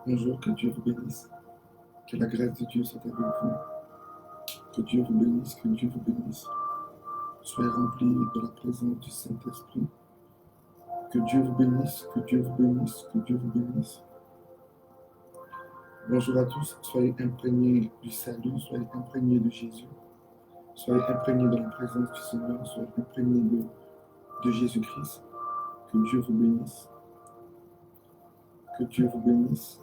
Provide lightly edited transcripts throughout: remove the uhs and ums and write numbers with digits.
Bonjour, que Dieu vous bénisse. Que la grâce de Dieu soit avec vous. Que Dieu vous bénisse, que Dieu vous bénisse. Soyez remplis de la présence du Saint-Esprit. Que Dieu vous bénisse, que Dieu vous bénisse, que Dieu vous bénisse. Bonjour à tous, soyez imprégnés du salut, soyez imprégnés de Jésus. Soyez imprégnés de la présence du Seigneur, soyez imprégnés de Jésus-Christ. Que Dieu vous bénisse. Que Dieu vous bénisse.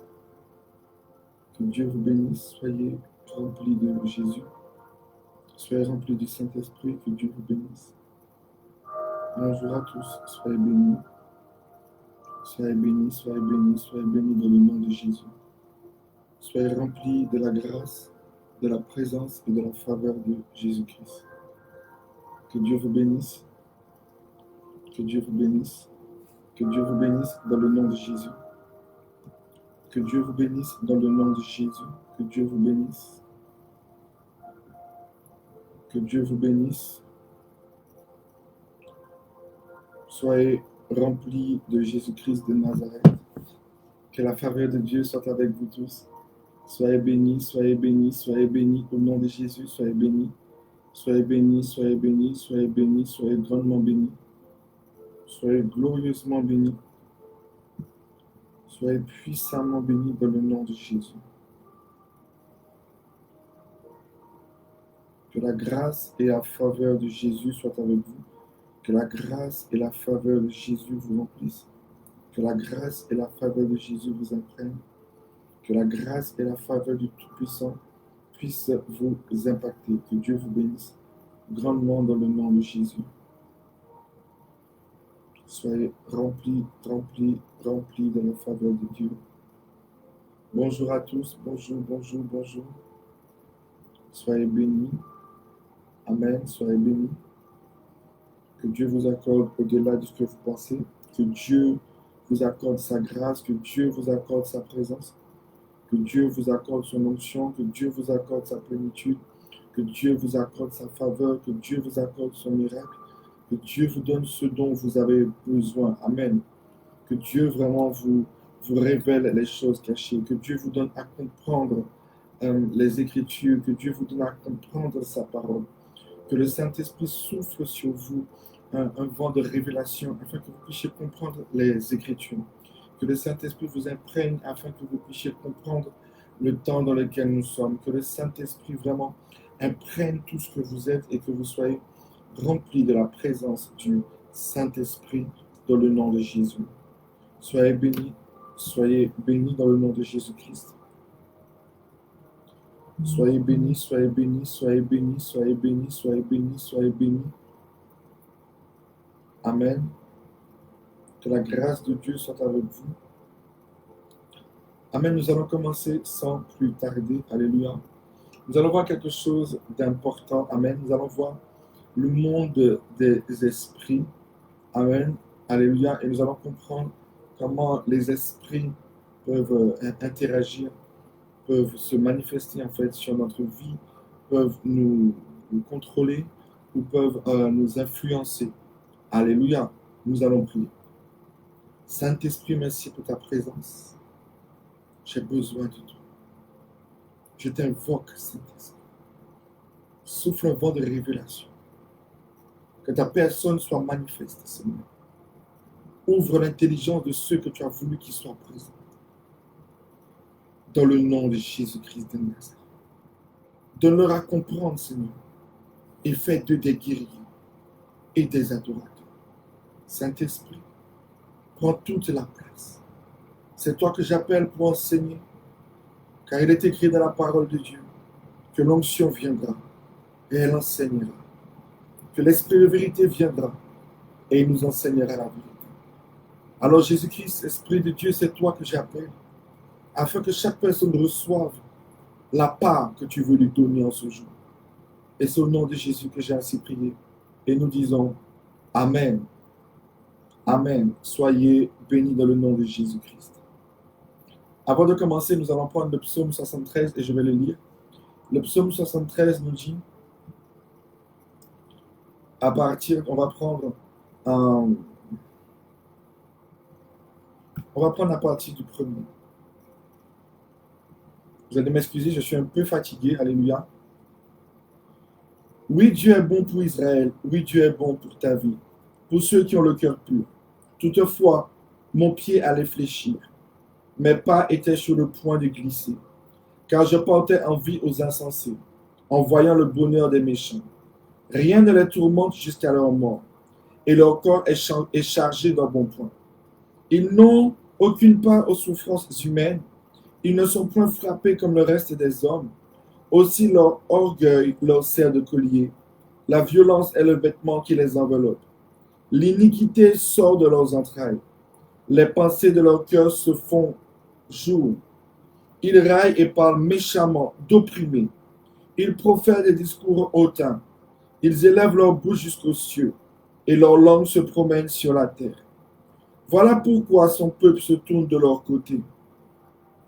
Que Dieu vous bénisse. Soyez remplis de Jésus. Soyez remplis du Saint-Esprit. Que Dieu vous bénisse. Bonjour à tous, soyez bénis. Soyez bénis, soyez bénis, soyez bénis dans le nom de Jésus. Soyez remplis de la grâce, de la présence et de la faveur de Jésus-Christ. Que Dieu vous bénisse. Que Dieu vous bénisse. Que Dieu vous bénisse dans le nom de Jésus. Que Dieu vous bénisse dans le nom de Jésus. Que Dieu vous bénisse. Que Dieu vous bénisse. Soyez remplis de Jésus-Christ de Nazareth. Que la faveur de Dieu soit avec vous tous. Soyez bénis, soyez bénis, soyez bénis au nom de Jésus, soyez bénis. Soyez bénis, soyez bénis, soyez bénis, soyez grandement bénis. Soyez glorieusement bénis. Soyez puissamment bénis dans le nom de Jésus. Que la grâce et la faveur de Jésus soient avec vous. Que la grâce et la faveur de Jésus vous remplissent. Que la grâce et la faveur de Jésus vous imprègnent. Que la grâce et la faveur du Tout-Puissant puissent vous impacter. Que Dieu vous bénisse grandement dans le nom de Jésus. Soyez remplis, remplis, remplis de la faveur de Dieu. Bonjour à tous, bonjour, bonjour, bonjour. Soyez bénis. Amen, soyez bénis. Que Dieu vous accorde au-delà de ce que vous pensez. Que Dieu vous accorde sa grâce, que Dieu vous accorde sa présence. Que Dieu vous accorde son onction, que Dieu vous accorde sa plénitude. Que Dieu vous accorde sa faveur, que Dieu vous accorde son miracle. Que Dieu vous donne ce dont vous avez besoin. Amen. Que Dieu vraiment vous révèle les choses cachées. Que Dieu vous donne à comprendre les Écritures. Que Dieu vous donne à comprendre sa parole. Que le Saint-Esprit souffle sur vous un vent de révélation afin que vous puissiez comprendre les Écritures. Que le Saint-Esprit vous imprègne afin que vous puissiez comprendre le temps dans lequel nous sommes. Que le Saint-Esprit vraiment imprègne tout ce que vous êtes et que vous soyez remplis de la présence du Saint-Esprit dans le nom de Jésus. Soyez bénis dans le nom de Jésus-Christ. Soyez bénis, soyez bénis, soyez bénis, soyez bénis, soyez bénis, soyez bénis. Amen. Que la grâce de Dieu soit avec vous. Amen. Nous allons commencer sans plus tarder. Alléluia. Nous allons voir quelque chose d'important. Amen. Nous allons voir le monde des esprits. Amen. Alléluia. Et nous allons comprendre comment les esprits peuvent interagir, peuvent se manifester en fait sur notre vie, peuvent nous contrôler ou peuvent nous influencer. Alléluia. Nous allons prier. Saint-Esprit, merci pour ta présence. J'ai besoin de toi. Je t'invoque, Saint-Esprit. Souffle un vent de révélation. Que ta personne soit manifeste, Seigneur. Ouvre l'intelligence de ceux que tu as voulu qu'ils soient présents. Dans le nom de Jésus-Christ de Nazareth. Donne-leur à comprendre, Seigneur. Et fais d'eux des guerriers et des adorateurs. Saint-Esprit, prends toute la place. C'est toi que j'appelle pour enseigner. Car il est écrit dans la parole de Dieu que l'onction viendra et elle enseignera. Que l'Esprit de vérité viendra et il nous enseignera la vérité. Alors Jésus-Christ, Esprit de Dieu, c'est toi que j'appelle afin que chaque personne reçoive la part que tu veux lui donner en ce jour. Et c'est au nom de Jésus que j'ai ainsi prié. Et nous disons Amen. Amen. Soyez bénis dans le nom de Jésus-Christ. Avant de commencer, nous allons prendre le psaume 73 et je vais le lire. Le psaume 73 nous dit, on va prendre à partir du premier. Vous allez m'excuser, je suis un peu fatigué. Alléluia. Oui, Dieu est bon pour Israël. Oui, Dieu est bon pour ta vie. Pour ceux qui ont le cœur pur. Toutefois, mon pied allait fléchir. Mes pas étaient sur le point de glisser. Car je portais envie aux insensés, en voyant le bonheur des méchants. Rien ne les tourmente jusqu'à leur mort, et leur corps est chargé d'un bon point. Ils n'ont aucune part aux souffrances humaines, ils ne sont point frappés comme le reste des hommes. Aussi leur orgueil leur sert de collier, la violence est le vêtement qui les enveloppe. L'iniquité sort de leurs entrailles, les pensées de leur cœur se font jour. Ils raillent et parlent méchamment d'opprimés. Ils profèrent des discours hautains. Ils élèvent leur bouche jusqu'aux cieux, et leur langue se promène sur la terre. Voilà pourquoi son peuple se tourne de leur côté.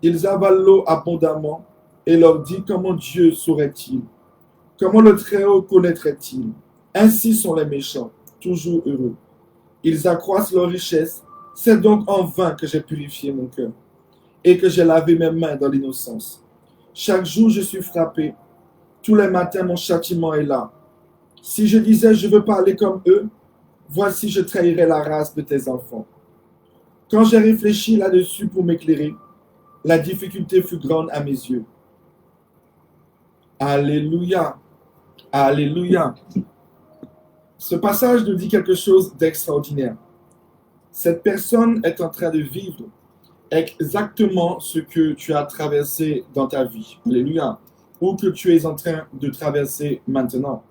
Ils avalent l'eau abondamment, et leur dit comment Dieu saurait-il? Comment le Très-Haut connaîtrait-il? Ainsi sont les méchants, toujours heureux. Ils accroissent leur richesse. C'est donc en vain que j'ai purifié mon cœur, et que j'ai lavé mes mains dans l'innocence. Chaque jour je suis frappé. Tous les matins mon châtiment est là. Si je disais je veux parler comme eux, voici je trahirais la race de tes enfants. Quand j'ai réfléchi là-dessus pour m'éclairer, la difficulté fut grande à mes yeux. Alléluia. Alléluia. Ce passage nous dit quelque chose d'extraordinaire. Cette personne est en train de vivre exactement ce que tu as traversé dans ta vie. Alléluia. Ou que tu es en train de traverser maintenant.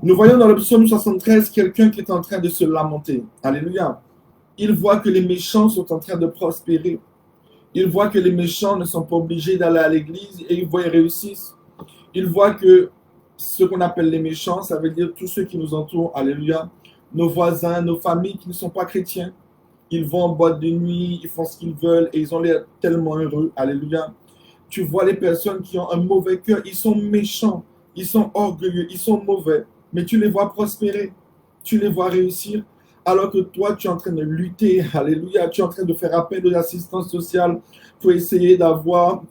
Nous voyons dans le psaume 73 quelqu'un qui est en train de se lamenter. Alléluia. Il voit que les méchants sont en train de prospérer. Il voit que les méchants ne sont pas obligés d'aller à l'église et il voit qu'ils réussissent. Il voit que ce qu'on appelle les méchants, ça veut dire tous ceux qui nous entourent. Alléluia. Nos voisins, nos familles qui ne sont pas chrétiens. Ils vont en boîte de nuit, ils font ce qu'ils veulent et ils ont l'air tellement heureux. Alléluia. Tu vois les personnes qui ont un mauvais cœur, ils sont méchants, ils sont orgueilleux, ils sont mauvais. Mais tu les vois prospérer, tu les vois réussir, alors que toi, tu es en train de lutter, alléluia, tu es en train de faire appel à l'assistance sociale pour essayer d'avoir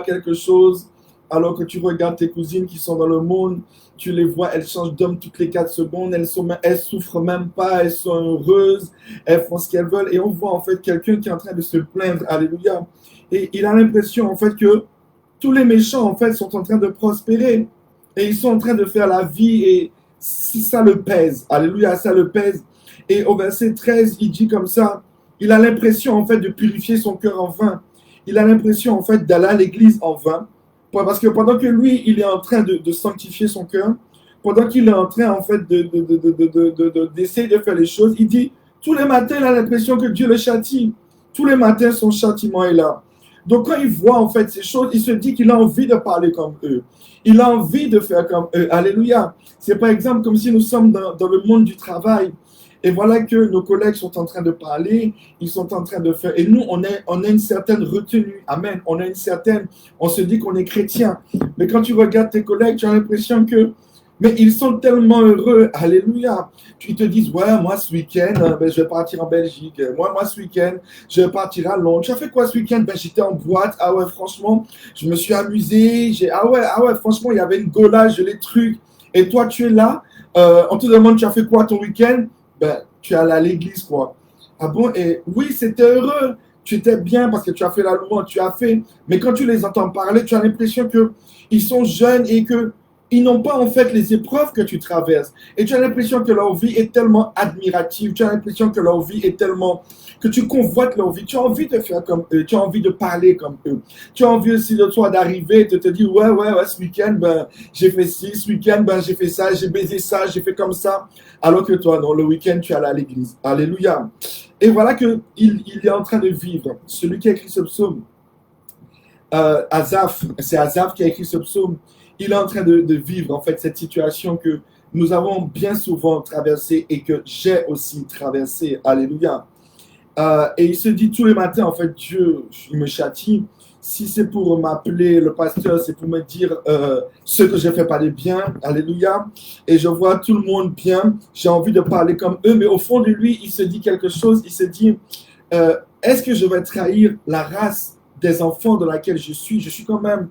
quelque chose, alors que tu regardes tes cousines qui sont dans le monde, tu les vois, elles changent d'homme toutes les 4 secondes, elles souffrent même pas, elles sont heureuses, elles font ce qu'elles veulent, et on voit en fait quelqu'un qui est en train de se plaindre, alléluia, et il a l'impression en fait que tous les méchants en fait sont en train de prospérer, et ils sont en train de faire la vie, et si ça le pèse, alléluia, ça le pèse. Et au verset 13, il dit comme ça, il a l'impression en fait de purifier son cœur en vain. Il a l'impression en fait d'aller à l'église en vain. Parce que pendant que lui, il est en train de sanctifier son cœur, pendant qu'il est en train en fait d'essayer de faire les choses, il dit, tous les matins, il a l'impression que Dieu le châtie. Tous les matins, son châtiment est là. Donc quand il voit en fait ces choses, il se dit qu'il a envie de parler comme eux. Il a envie de faire comme eux. Alléluia. C'est par exemple comme si nous sommes dans le monde du travail. Et voilà que nos collègues sont en train de parler, ils sont en train de faire. Et nous, on a une certaine retenue. Amen. On se dit qu'on est chrétien. Mais quand tu regardes tes collègues, tu as l'impression que, mais ils sont tellement heureux. Alléluia. Tu te dis, ouais, moi ce week-end, je vais partir en Belgique. Moi ce week-end, je vais partir à Londres. Tu as fait quoi ce week-end? J'étais en boîte. Ah ouais, franchement, je me suis amusé. Ah ouais, franchement, il y avait une gaulage, les trucs. Et toi, tu es là. On te demande, tu as fait quoi ton week-end? Tu es allé à l'église, quoi. Ah bon? Et oui, c'était heureux. Tu étais bien parce que tu as fait la louange, tu as fait. Mais quand tu les entends parler, tu as l'impression qu'ils sont jeunes et qu'ils n'ont pas en fait les épreuves que tu traverses. Et tu as l'impression que leur vie est tellement admirative. Tu as l'impression que leur vie est tellement... que tu convoites leur vie. Tu as envie de faire comme eux. Tu as envie de parler comme eux. Tu as envie aussi de toi d'arriver et de te dire, ouais, ce week-end, j'ai fait ci. Ce week-end, j'ai fait ça. J'ai baisé ça. J'ai fait comme ça. Alors que toi, non, le week-end, tu es allé à l'église. Alléluia. Et voilà qu'il est en train de vivre. Celui qui a écrit ce psaume, Asaph, c'est Asaph qui a écrit ce psaume. Il est en train de vivre, en fait, cette situation que nous avons bien souvent traversée et que j'ai aussi traversée. Alléluia. Et il se dit tous les matins, en fait, Dieu, il me châtie. Si c'est pour m'appeler le pasteur, c'est pour me dire ce que je ne fais pas de bien. Alléluia. Et je vois tout le monde bien. J'ai envie de parler comme eux. Mais au fond de lui, il se dit quelque chose. Il se dit, est-ce que je vais trahir la race des enfants dans laquelle je suis quand même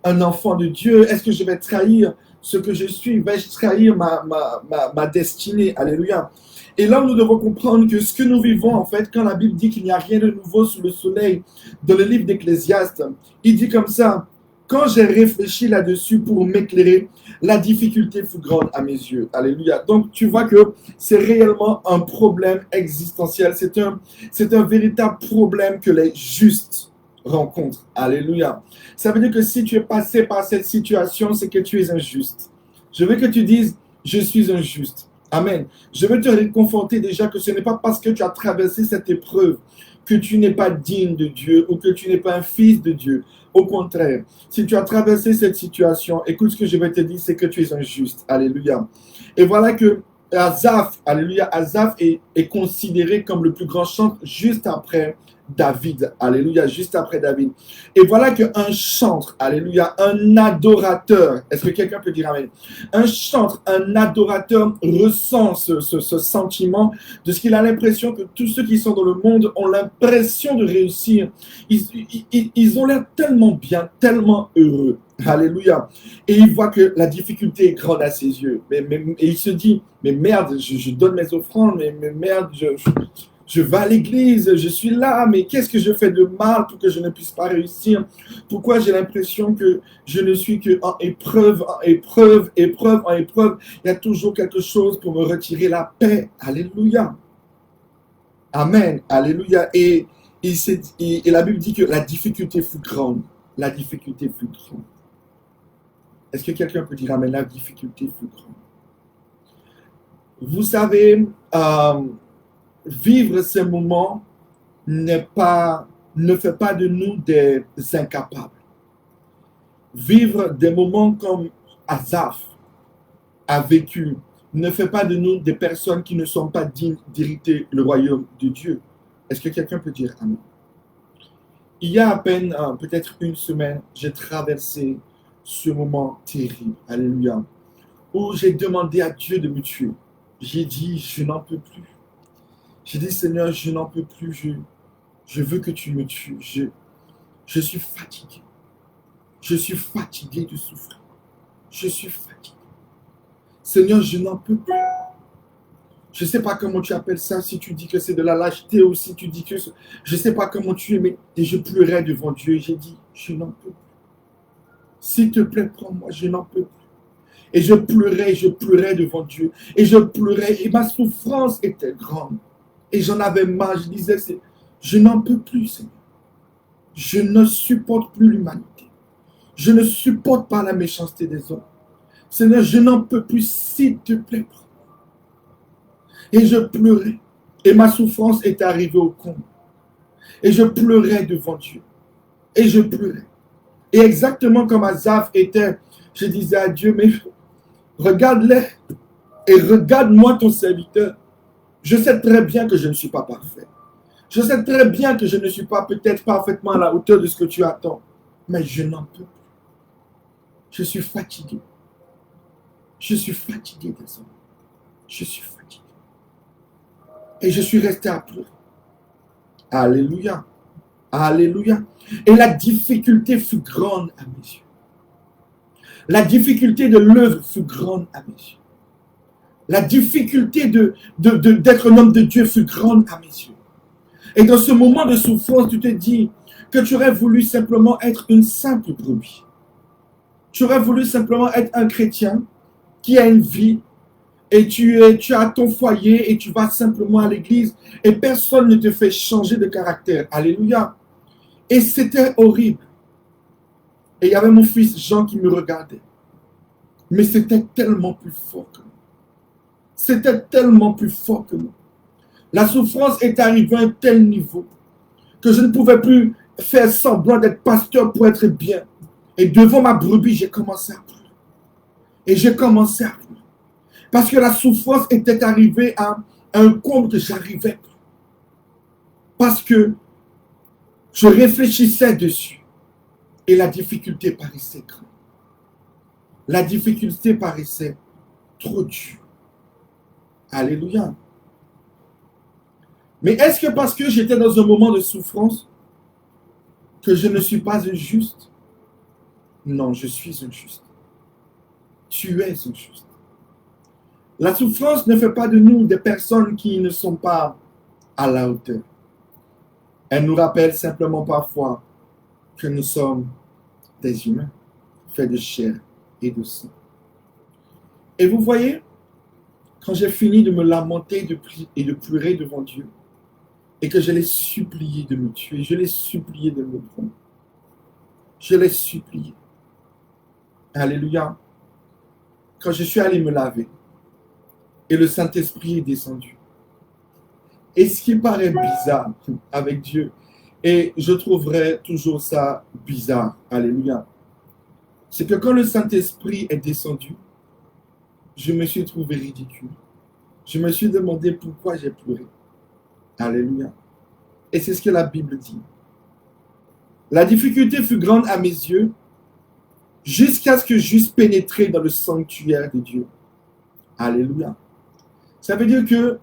un enfant de Dieu. Est-ce que je vais trahir ce que je suis? Vais-je trahir ma destinée? Alléluia. Et là, nous devons comprendre que ce que nous vivons, en fait, quand la Bible dit qu'il n'y a rien de nouveau sous le soleil, dans le livre d'Ecclésiaste, il dit comme ça: quand j'ai réfléchi là-dessus pour m'éclairer, la difficulté fut grande à mes yeux. Alléluia. Donc, tu vois que c'est réellement un problème existentiel. C'est un véritable problème que les justes rencontrent. Alléluia. Ça veut dire que si tu es passé par cette situation, c'est que tu es injuste. Je veux que tu dises: je suis injuste. Amen. Je veux te réconforter déjà que ce n'est pas parce que tu as traversé cette épreuve que tu n'es pas digne de Dieu ou que tu n'es pas un fils de Dieu. Au contraire, si tu as traversé cette situation, écoute ce que je vais te dire, c'est que tu es injuste. Alléluia. Et voilà que Asaph, alléluia, Asaph est considéré comme le plus grand chantre juste après David. Alléluia, juste après David. Et voilà qu'un chantre, alléluia, un adorateur, est-ce que quelqu'un peut dire amen? Un chantre, un adorateur ressent ce sentiment de ce qu'il a l'impression que tous ceux qui sont dans le monde ont l'impression de réussir. Ils ont l'air tellement bien, tellement heureux. Alléluia. Et il voit que la difficulté est grande à ses yeux. Et il se dit: mais merde, je donne mes offrandes, mais merde, je vais à l'église, je suis là, mais qu'est-ce que je fais de mal pour que je ne puisse pas réussir? Pourquoi j'ai l'impression que je ne suis qu'en épreuve, en épreuve, épreuve, en épreuve? Il y a toujours quelque chose pour me retirer la paix. Alléluia. Amen. Alléluia. Et la Bible dit que la difficulté fut grande. La difficulté fut grande. Est-ce que quelqu'un peut dire amen? La difficulté fut grande. Vous savez, vivre ces moments ne fait pas de nous des incapables. Vivre des moments comme Asaph a vécu ne fait pas de nous des personnes qui ne sont pas dignes d'hériter le royaume de Dieu. Est-ce que quelqu'un peut dire amen? Il y a à peine peut-être une semaine, j'ai traversé ce moment terrible, alléluia, où j'ai demandé à Dieu de me tuer. J'ai dit: je n'en peux plus. J'ai dit: Seigneur, je n'en peux plus, je veux que tu me tues. Je suis fatigué. Je suis fatigué de souffrir. Je suis fatigué. Seigneur, je n'en peux plus. Je ne sais pas comment tu appelles ça, si tu dis que c'est de la lâcheté ou si tu dis que... Je ne sais pas comment tu es, mais et je pleurais devant Dieu et j'ai dit: je n'en peux plus. S'il te plaît, prends-moi, je n'en peux plus. Et je pleurais devant Dieu. Et je pleurais et ma souffrance était grande. Et j'en avais marre, je disais: je n'en peux plus, Seigneur. Je ne supporte plus l'humanité. Je ne supporte pas la méchanceté des hommes. Seigneur, je n'en peux plus, s'il te plaît. Et je pleurais. Et ma souffrance était arrivée au comble. Et je pleurais devant Dieu. Et je pleurais. Et exactement comme Asaph était, je disais à Dieu: mais regarde-les. Et regarde-moi ton serviteur. Je sais très bien que je ne suis pas parfait. Je sais très bien que je ne suis pas peut-être parfaitement à la hauteur de ce que tu attends. Mais je n'en peux plus. Je suis fatigué. Je suis fatigué des hommes. Je suis fatigué. Et je suis resté à pleurer. Alléluia. Alléluia. Et la difficulté fut grande à mes yeux. La difficulté de l'œuvre fut grande à mes yeux. La difficulté d'être un homme de Dieu fut grande à mes yeux. Et dans ce moment de souffrance, tu te dis que tu aurais voulu simplement être une simple brebis. Tu aurais voulu simplement être un chrétien qui a une vie et tu as ton foyer et tu vas simplement à l'église et personne ne te fait changer de caractère. Alléluia. Et c'était horrible. Et il y avait mon fils Jean qui me regardait. Mais c'était tellement plus fort que moi. C'était tellement plus fort que moi. La souffrance est arrivée à un tel niveau que je ne pouvais plus faire semblant d'être pasteur pour être bien. Et devant ma brebis, j'ai commencé à pleurer. Et j'ai commencé à pleurer. Parce que la souffrance était arrivée à un comble que j'arrivais plus. Parce que je réfléchissais dessus. Et la difficulté paraissait grande. La difficulté paraissait trop dure. Alléluia. Mais est-ce que parce que j'étais dans un moment de souffrance, que je ne suis pas un juste. Non, je suis un juste. Tu es un juste. La souffrance ne fait pas de nous des personnes qui ne sont pas à la hauteur. Elle nous rappelle simplement parfois que nous sommes des humains, faits de chair et de sang. Et vous voyez, quand j'ai fini de me lamenter et de pleurer devant Dieu, et que je l'ai supplié de me tuer, je l'ai supplié de me prendre, je l'ai supplié. Alléluia. Quand je suis allé me laver, et le Saint-Esprit est descendu. Et ce qui paraît bizarre avec Dieu, et je trouverai toujours ça bizarre, alléluia, c'est que quand le Saint-Esprit est descendu, je me suis trouvé ridicule. Je me suis demandé pourquoi j'ai pleuré. Alléluia. Et c'est ce que la Bible dit. La difficulté fut grande à mes yeux, jusqu'à ce que j'eusse pénétré dans le sanctuaire de Dieu. Alléluia. Ça veut dire que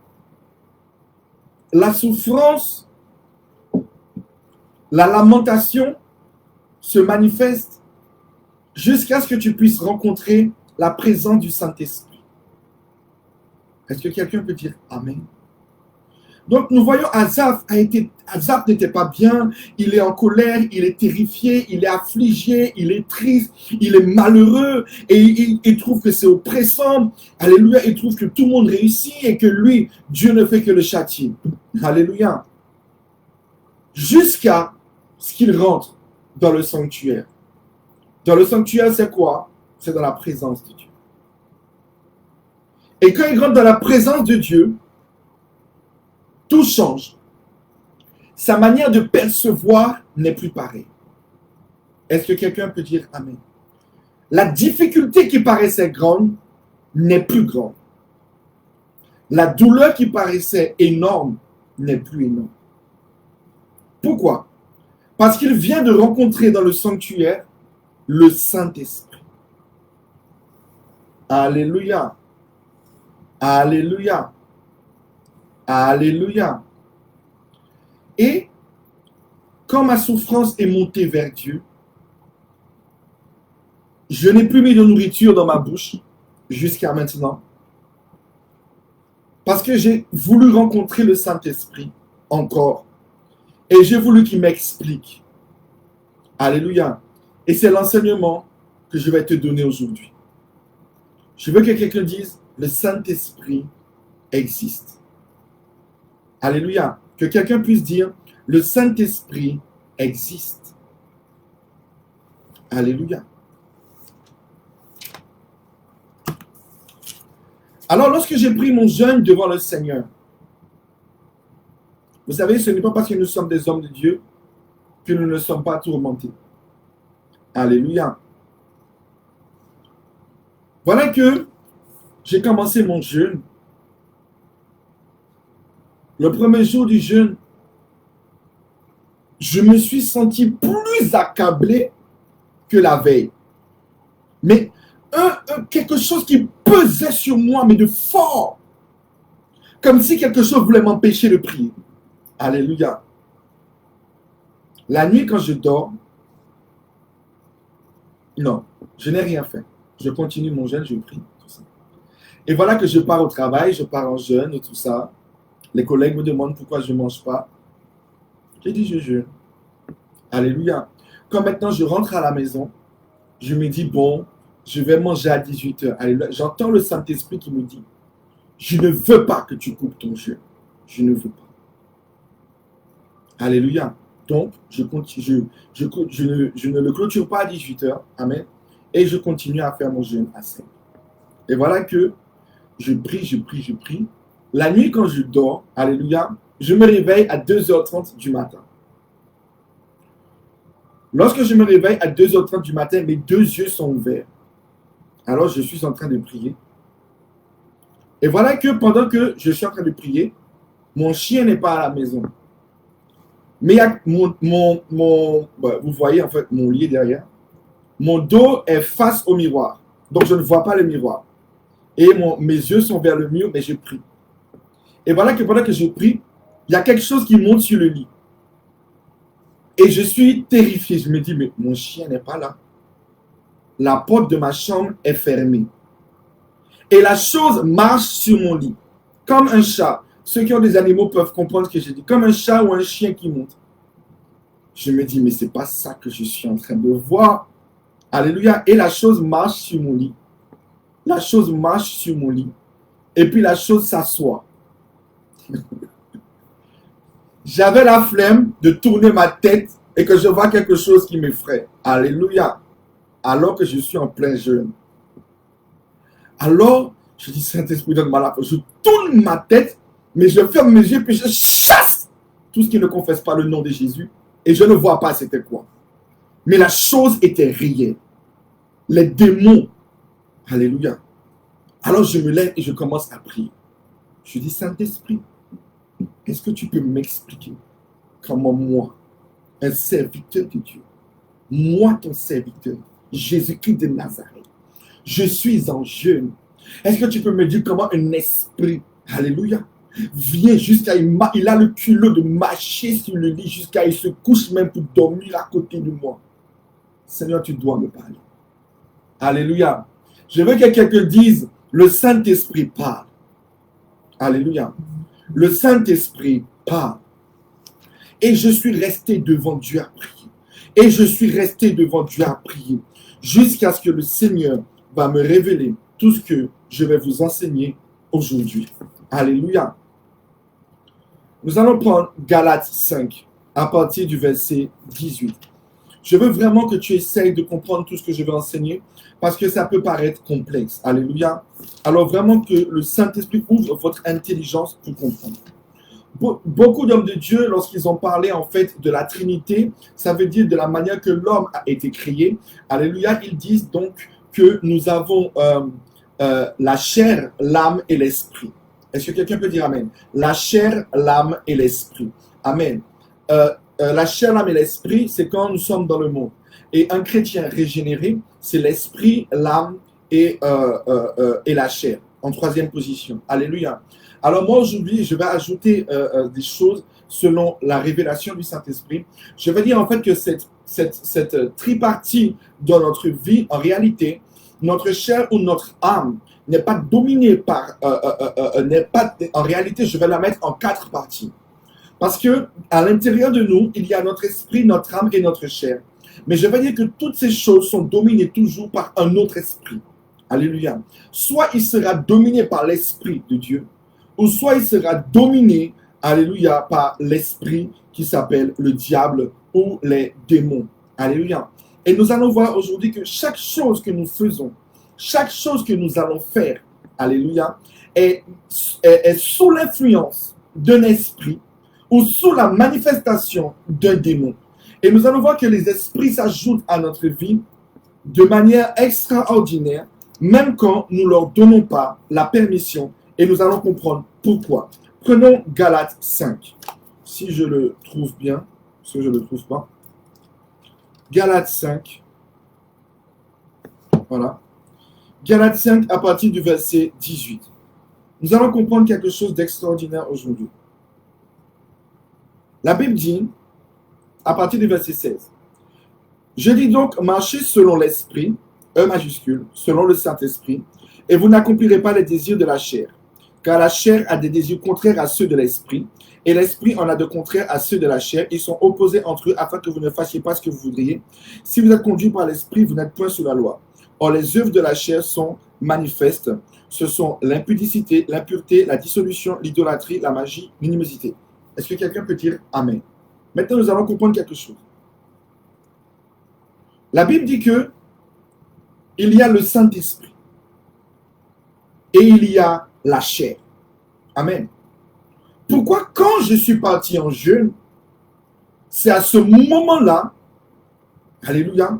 la souffrance, la lamentation se manifeste jusqu'à ce que tu puisses rencontrer la présence du Saint-Esprit. Est-ce que quelqu'un peut dire Amen? Donc nous voyons Asaph n'était pas bien, il est en colère, il est terrifié, il est affligé, il est triste, il est malheureux et il trouve que c'est oppressant. Alléluia, il trouve que tout le monde réussit et que lui, Dieu ne fait que le châtier. Alléluia. Jusqu'à ce qu'il rentre dans le sanctuaire. Dans le sanctuaire, c'est quoi? C'est dans la présence de Dieu. Et quand il rentre dans la présence de Dieu, tout change. Sa manière de percevoir n'est plus pareille. Est-ce que quelqu'un peut dire Amen? La difficulté qui paraissait grande n'est plus grande. La douleur qui paraissait énorme n'est plus énorme. Pourquoi? Parce qu'il vient de rencontrer dans le sanctuaire le Saint-Esprit. Alléluia. Alléluia. Alléluia. Et quand ma souffrance est montée vers Dieu, je n'ai plus mis de nourriture dans ma bouche jusqu'à maintenant. Parce que j'ai voulu rencontrer le Saint-Esprit encore. Et j'ai voulu qu'il m'explique. Alléluia. Et c'est l'enseignement que je vais te donner aujourd'hui. Je veux que quelqu'un dise, le Saint-Esprit existe. Alléluia. Que quelqu'un puisse dire, le Saint-Esprit existe. Alléluia. Alors, lorsque j'ai pris mon jeûne devant le Seigneur, vous savez, ce n'est pas parce que nous sommes des hommes de Dieu que nous ne sommes pas tourmentés. Alléluia. Voilà que j'ai commencé mon jeûne. Le premier jour du jeûne, je me suis senti plus accablé que la veille. Mais quelque chose qui pesait sur moi, mais de fort. Comme si quelque chose voulait m'empêcher de prier. Alléluia. La nuit, quand je dors, non, je n'ai rien fait. Je continue mon jeûne, je prie. Tout ça. Et voilà que je pars au travail, je pars en jeûne et tout ça. Les collègues me demandent pourquoi je ne mange pas. J'ai dit, je jeûne. Alléluia. Quand maintenant je rentre à la maison, je me dis, bon, je vais manger à 18h. Alléluia. J'entends le Saint-Esprit qui me dit, je ne veux pas que tu coupes ton jeûne. Je ne veux pas. Alléluia. Donc, je ne le clôture pas à 18h. Amen. Et je continue à faire mon jeûne à 5. Et voilà que je prie. La nuit, quand je dors, alléluia, je me réveille à 2h30 du matin. Lorsque je me réveille à 2h30 du matin, mes deux yeux sont ouverts. Alors, je suis en train de prier. Et voilà que pendant que je suis en train de prier, mon chien n'est pas à la maison. Mais il y a vous voyez en fait mon lit derrière. Mon dos est face au miroir. Donc, je ne vois pas le miroir. Et mes yeux sont vers le mur, mais je prie. Et voilà que pendant que je prie, il y a quelque chose qui monte sur le lit. Et je suis terrifié. Je me dis, mais mon chien n'est pas là. La porte de ma chambre est fermée. Et la chose marche sur mon lit. Comme un chat. Ceux qui ont des animaux peuvent comprendre ce que je dis. Comme un chat ou un chien qui monte. Je me dis, mais c'est pas ça que je suis en train de voir. Alléluia. Et la chose marche sur mon lit. La chose marche sur mon lit. Et puis la chose s'assoit. J'avais la flemme de tourner ma tête et que je vois quelque chose qui m'effraie. Alléluia. Alors que je suis en plein jeûne. Alors, je dis, Saint-Esprit, donne-moi la force. Je tourne ma tête, mais je ferme mes yeux, puis je chasse tout ce qui ne confesse pas le nom de Jésus. Et je ne vois pas c'était quoi. Mais la chose était réelle. Les démons. Alléluia. Alors je me lève et je commence à prier. Je dis, Saint-Esprit, est-ce que tu peux m'expliquer comment moi, un serviteur de Dieu, moi ton serviteur, Jésus-Christ de Nazareth, je suis en jeûne. Est-ce que tu peux me dire comment un esprit, alléluia, vient jusqu'à, il a le culot de marcher sur le lit jusqu'à, il se couche même pour dormir à côté de moi. Seigneur, tu dois me parler. Alléluia. Je veux que quelqu'un dise, le Saint-Esprit parle. Alléluia. Le Saint-Esprit parle. Et je suis resté devant Dieu à prier. Et je suis resté devant Dieu à prier. Jusqu'à ce que le Seigneur va me révéler tout ce que je vais vous enseigner aujourd'hui. Alléluia. Nous allons prendre Galates 5 à partir du verset 18. Je veux vraiment que tu essayes de comprendre tout ce que je vais enseigner parce que ça peut paraître complexe. Alléluia. Alors vraiment que le Saint-Esprit ouvre votre intelligence pour comprendre. Beaucoup d'hommes de Dieu, lorsqu'ils ont parlé en fait de la Trinité, ça veut dire de la manière que l'homme a été créé. Alléluia. Ils disent donc que nous avons la chair, l'âme et l'esprit. Est-ce que quelqu'un peut dire Amen? La chair, l'âme et l'esprit. Amen. La chair, l'âme et l'esprit, c'est quand nous sommes dans le monde. Et un chrétien régénéré, c'est l'esprit, l'âme et la chair, en troisième position. Alléluia. Alors moi, aujourd'hui, je vais ajouter des choses selon la révélation du Saint-Esprit. Je vais dire en fait que cette tripartie dans notre vie, en réalité, notre chair ou notre âme n'est pas dominée par... en réalité, je vais la mettre en 4 parties. Parce que à l'intérieur de nous, il y a notre esprit, notre âme et notre chair. Mais je vais dire que toutes ces choses sont dominées toujours par un autre esprit. Alléluia. Soit il sera dominé par l'esprit de Dieu, ou soit il sera dominé, alléluia, par l'esprit qui s'appelle le diable ou les démons. Alléluia. Et nous allons voir aujourd'hui que chaque chose que nous faisons, chaque chose que nous allons faire, alléluia, est sous l'influence d'un esprit ou sous la manifestation d'un démon. Et nous allons voir que les esprits s'ajoutent à notre vie de manière extraordinaire, même quand nous ne leur donnons pas la permission. Et nous allons comprendre pourquoi. Prenons Galates 5. Si je le trouve bien, parce que je ne le trouve pas. Galates 5. Voilà. Galates 5 à partir du verset 18. Nous allons comprendre quelque chose d'extraordinaire aujourd'hui. La Bible dit, à partir du verset 16, « Je dis donc, marchez selon l'esprit, E majuscule, selon le Saint-Esprit, et vous n'accomplirez pas les désirs de la chair. Car la chair a des désirs contraires à ceux de l'esprit, et l'esprit en a de contraires à ceux de la chair. Ils sont opposés entre eux afin que vous ne fassiez pas ce que vous voudriez. Si vous êtes conduit par l'esprit, vous n'êtes point sous la loi. Or, les œuvres de la chair sont manifestes. Ce sont l'impudicité, l'impureté, la dissolution, l'idolâtrie, la magie, l'inimosité. » Est-ce que quelqu'un peut dire Amen? Maintenant, nous allons comprendre quelque chose. La Bible dit que il y a le Saint-Esprit et il y a la chair. Amen. Pourquoi quand je suis parti en jeûne, c'est à ce moment-là, alléluia,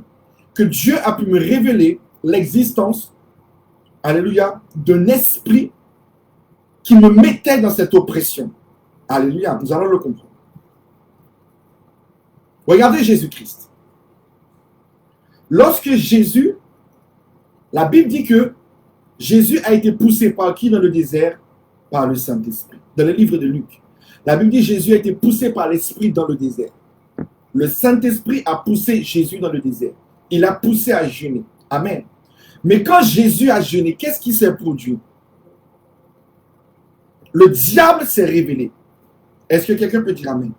que Dieu a pu me révéler l'existence, alléluia, d'un esprit qui me mettait dans cette oppression. Alléluia, nous allons le comprendre. Regardez Jésus-Christ. Lorsque Jésus, la Bible dit que Jésus a été poussé par qui dans le désert? Par le Saint-Esprit. Dans le livre de Luc. La Bible dit que Jésus a été poussé par l'Esprit dans le désert. Le Saint-Esprit a poussé Jésus dans le désert. Il a poussé à jeûner. Amen. Mais quand Jésus a jeûné, qu'est-ce qui s'est produit? Le diable s'est révélé. Est-ce que quelqu'un peut dire Amen?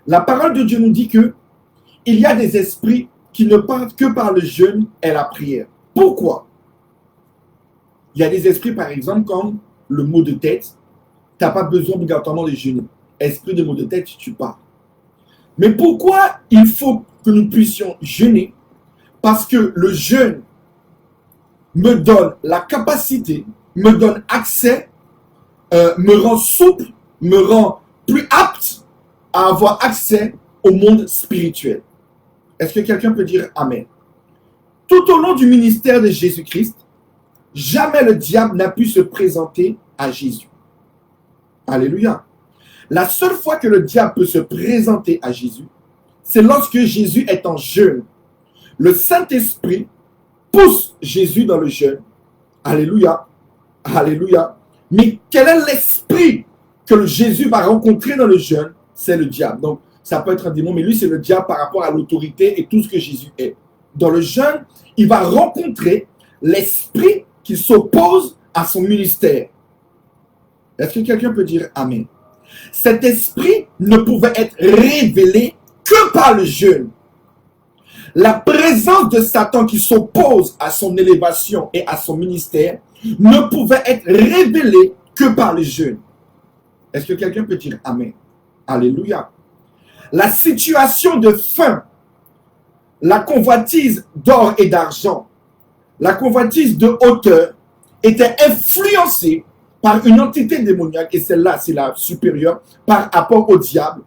La parole de Dieu nous dit que il y a des esprits qui ne parlent que par le jeûne et la prière. Pourquoi? Il y a des esprits, par exemple, comme le mot de tête. Tu n'as pas besoin obligatoirement de jeûner. Esprit de mot de tête, tu parles. Mais pourquoi il faut que nous puissions jeûner? Parce que le jeûne me donne la capacité, me donne accès, me rend souple, me rend plus apte à avoir accès au monde spirituel. Est-ce que quelqu'un peut dire Amen? Tout au long du ministère de Jésus-Christ, jamais le diable n'a pu se présenter à Jésus. Alléluia. La seule fois que le diable peut se présenter à Jésus, c'est lorsque Jésus est en jeûne. Le Saint-Esprit pousse Jésus dans le jeûne. Alléluia. Alléluia. Mais quel est l'esprit que Jésus va rencontrer dans le jeûne? C'est le diable. Donc, ça peut être un démon, mais lui, c'est le diable par rapport à l'autorité et tout ce que Jésus est. Dans le jeûne, il va rencontrer l'esprit qui s'oppose à son ministère. Est-ce que quelqu'un peut dire Amen? Cet esprit ne pouvait être révélé que par le jeûne. La présence de Satan qui s'oppose à son élévation et à son ministère ne pouvait être révélée que par le jeûne. Est-ce que quelqu'un peut dire Amen? Alléluia. La situation de faim, la convoitise d'or et d'argent, la convoitise de hauteur était influencée par une entité démoniaque, et celle-là, c'est la supérieure, par rapport au diable.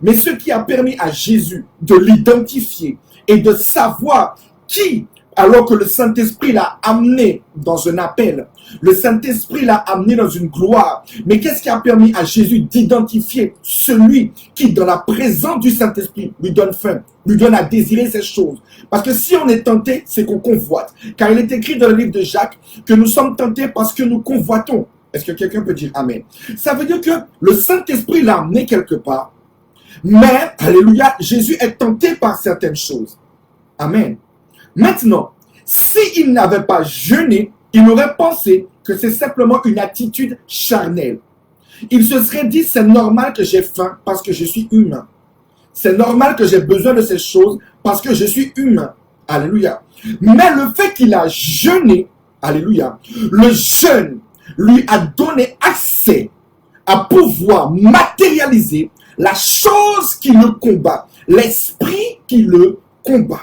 Mais ce qui a permis à Jésus de l'identifier et de savoir qui, alors que le Saint-Esprit l'a amené dans un appel, le Saint-Esprit l'a amené dans une gloire. Mais qu'est-ce qui a permis à Jésus d'identifier celui qui, dans la présence du Saint-Esprit, lui donne faim, lui donne à désirer ces choses? Parce que si on est tenté, c'est qu'on convoite. Car il est écrit dans le livre de Jacques que nous sommes tentés parce que nous convoitons. Est-ce que quelqu'un peut dire Amen? Ça veut dire que le Saint-Esprit l'a amené quelque part. Mais, alléluia, Jésus est tenté par certaines choses. Amen. Maintenant, s'il n'avait pas jeûné, il aurait pensé que c'est simplement une attitude charnelle. Il se serait dit, c'est normal que j'ai faim parce que je suis humain. C'est normal que j'ai besoin de ces choses parce que je suis humain. Alléluia. Mais le fait qu'il a jeûné, alléluia, le jeûne lui a donné accès à pouvoir matérialiser la chose qui le combat, l'esprit qui le combat.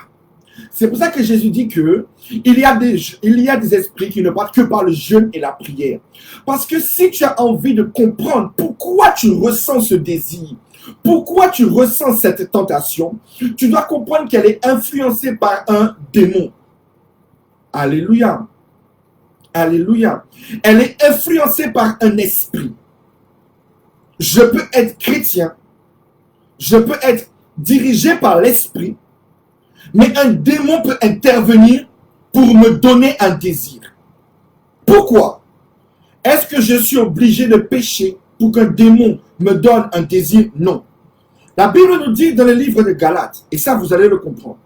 C'est pour ça que Jésus dit que il y a des esprits qui ne parlent que par le jeûne et la prière. Parce que si tu as envie de comprendre pourquoi tu ressens ce désir, pourquoi tu ressens cette tentation, tu dois comprendre qu'elle est influencée par un démon. Alléluia. Alléluia. Elle est influencée par un esprit. Je peux être chrétien, je peux être dirigé par l'esprit, mais un démon peut intervenir pour me donner un désir. Pourquoi? Est-ce que je suis obligé de pécher pour qu'un démon me donne un désir? Non. La Bible nous dit dans le livre de Galates, et ça vous allez le comprendre.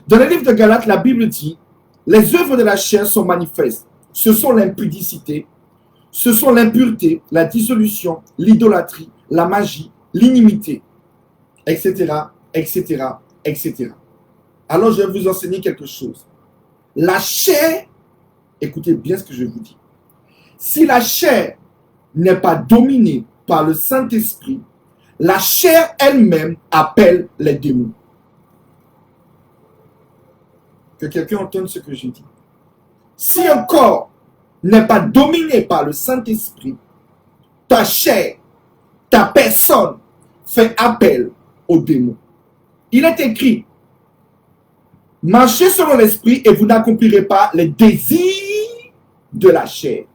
Dans le livre de Galates, la Bible dit, les œuvres de la chair sont manifestes. Ce sont l'impudicité, ce sont l'impureté, la dissolution, l'idolâtrie, la magie, l'inimité, etc., etc., etc. Alors, je vais vous enseigner quelque chose. La chair, écoutez bien ce que je vous dis. Si la chair n'est pas dominée par le Saint-Esprit, la chair elle-même appelle les démons. Que quelqu'un entende ce que je dis. Si un corps n'est pas dominé par le Saint-Esprit, ta chair, ta personne fait appel aux démons. Il est écrit, marchez selon l'esprit et vous n'accomplirez pas les désirs de la chair.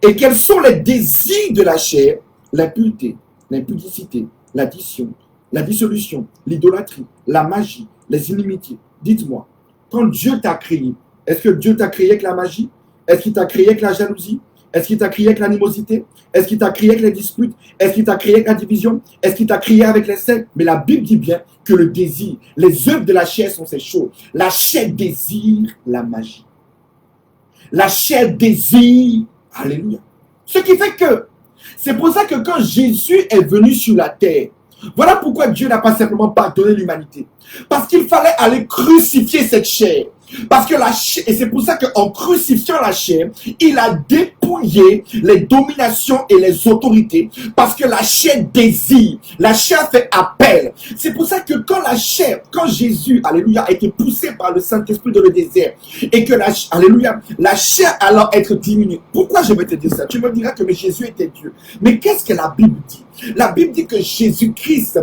Et quels sont les désirs de la chair? L'impureté, l'impudicité, l'addition, la dissolution, l'idolâtrie, la magie, les inimitiés. Dites-moi, quand Dieu t'a créé, est-ce que Dieu t'a créé avec la magie? Est-ce qu'il t'a créé avec la jalousie? Est-ce qu'il t'a créé avec l'animosité? Est-ce qu'il t'a créé avec les disputes? Est-ce qu'il t'a créé avec la division? Est-ce qu'il t'a créé avec les sectes? Mais la Bible dit bien que le désir, les œuvres de la chair sont ces choses. La chair désire la magie. La chair désire, alléluia. Ce qui fait que, c'est pour ça que quand Jésus est venu sur la terre, voilà pourquoi Dieu n'a pas simplement pardonné l'humanité. Parce qu'il fallait aller crucifier cette chair. Parce que la chair, et c'est pour ça qu'en crucifiant la chair, il a dépouillé les dominations et les autorités. Parce que la chair désire, la chair fait appel. C'est pour ça que quand la chair, quand Jésus, alléluia, a été poussé par le Saint-Esprit dans le désert, et que alléluia, la chair allait être diminuée. Pourquoi je vais te dire ça? Tu me diras que mais Jésus était Dieu. Mais qu'est-ce que la Bible dit? La Bible dit que Jésus-Christ,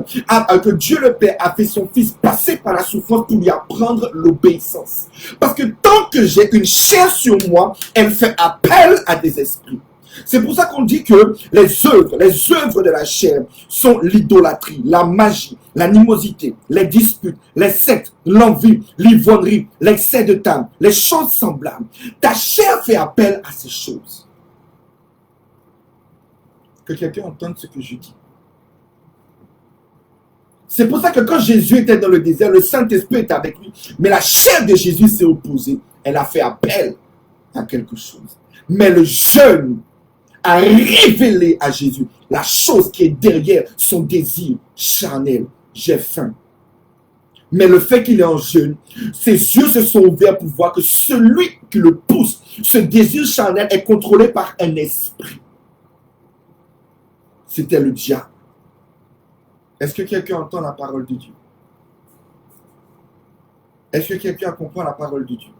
que Dieu le Père a fait son Fils passer par la souffrance pour lui apprendre l'obéissance. Parce que tant que j'ai une chair sur moi, elle fait appel à des esprits. C'est pour ça qu'on dit que les œuvres de la chair sont l'idolâtrie, la magie, l'animosité, les disputes, les sectes, l'envie, l'ivrognerie, l'excès de table, les choses semblables. Ta chair fait appel à ces choses. Que quelqu'un entende ce que je dis. C'est pour ça que quand Jésus était dans le désert, le Saint-Esprit était avec lui. Mais la chair de Jésus s'est opposée. Elle a fait appel à quelque chose. Mais le jeûne a révélé à Jésus la chose qui est derrière son désir charnel. J'ai faim. Mais le fait qu'il est en jeûne, ses yeux se sont ouverts pour voir que celui qui le pousse, ce désir charnel est contrôlé par un esprit. C'était le diable. Est-ce que quelqu'un entend la parole de Dieu? Est-ce que quelqu'un comprend la parole de Dieu?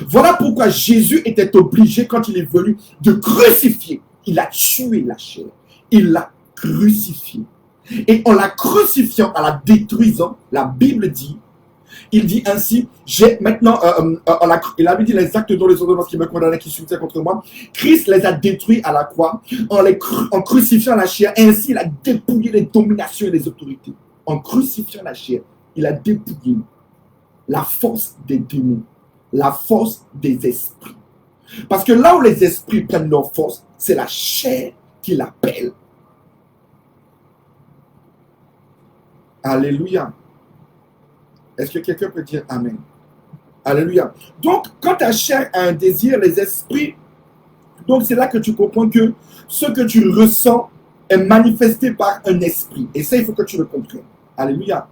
Voilà pourquoi Jésus était obligé, quand il est venu, de crucifier. Il a tué la chair. Il l'a crucifié. Et en la crucifiant, en la détruisant, la Bible dit, il dit ainsi, j'ai maintenant, il a dit les actes dont les ordonnances qui me condamnaient, qui subissaient contre moi, Christ les a détruits à la croix, en crucifiant la chair, et ainsi il a dépouillé les dominations et les autorités. En crucifiant la chair, il a dépouillé la force des démons, la force des esprits. Parce que là où les esprits prennent leur force, c'est la chair qui l'appelle. Alléluia. Est-ce que quelqu'un peut dire Amen? Alléluia. Donc, quand ta chair a un désir, les esprits, donc c'est là que tu comprends que ce que tu ressens est manifesté par un esprit. Et ça, il faut que tu le comprennes. Alléluia.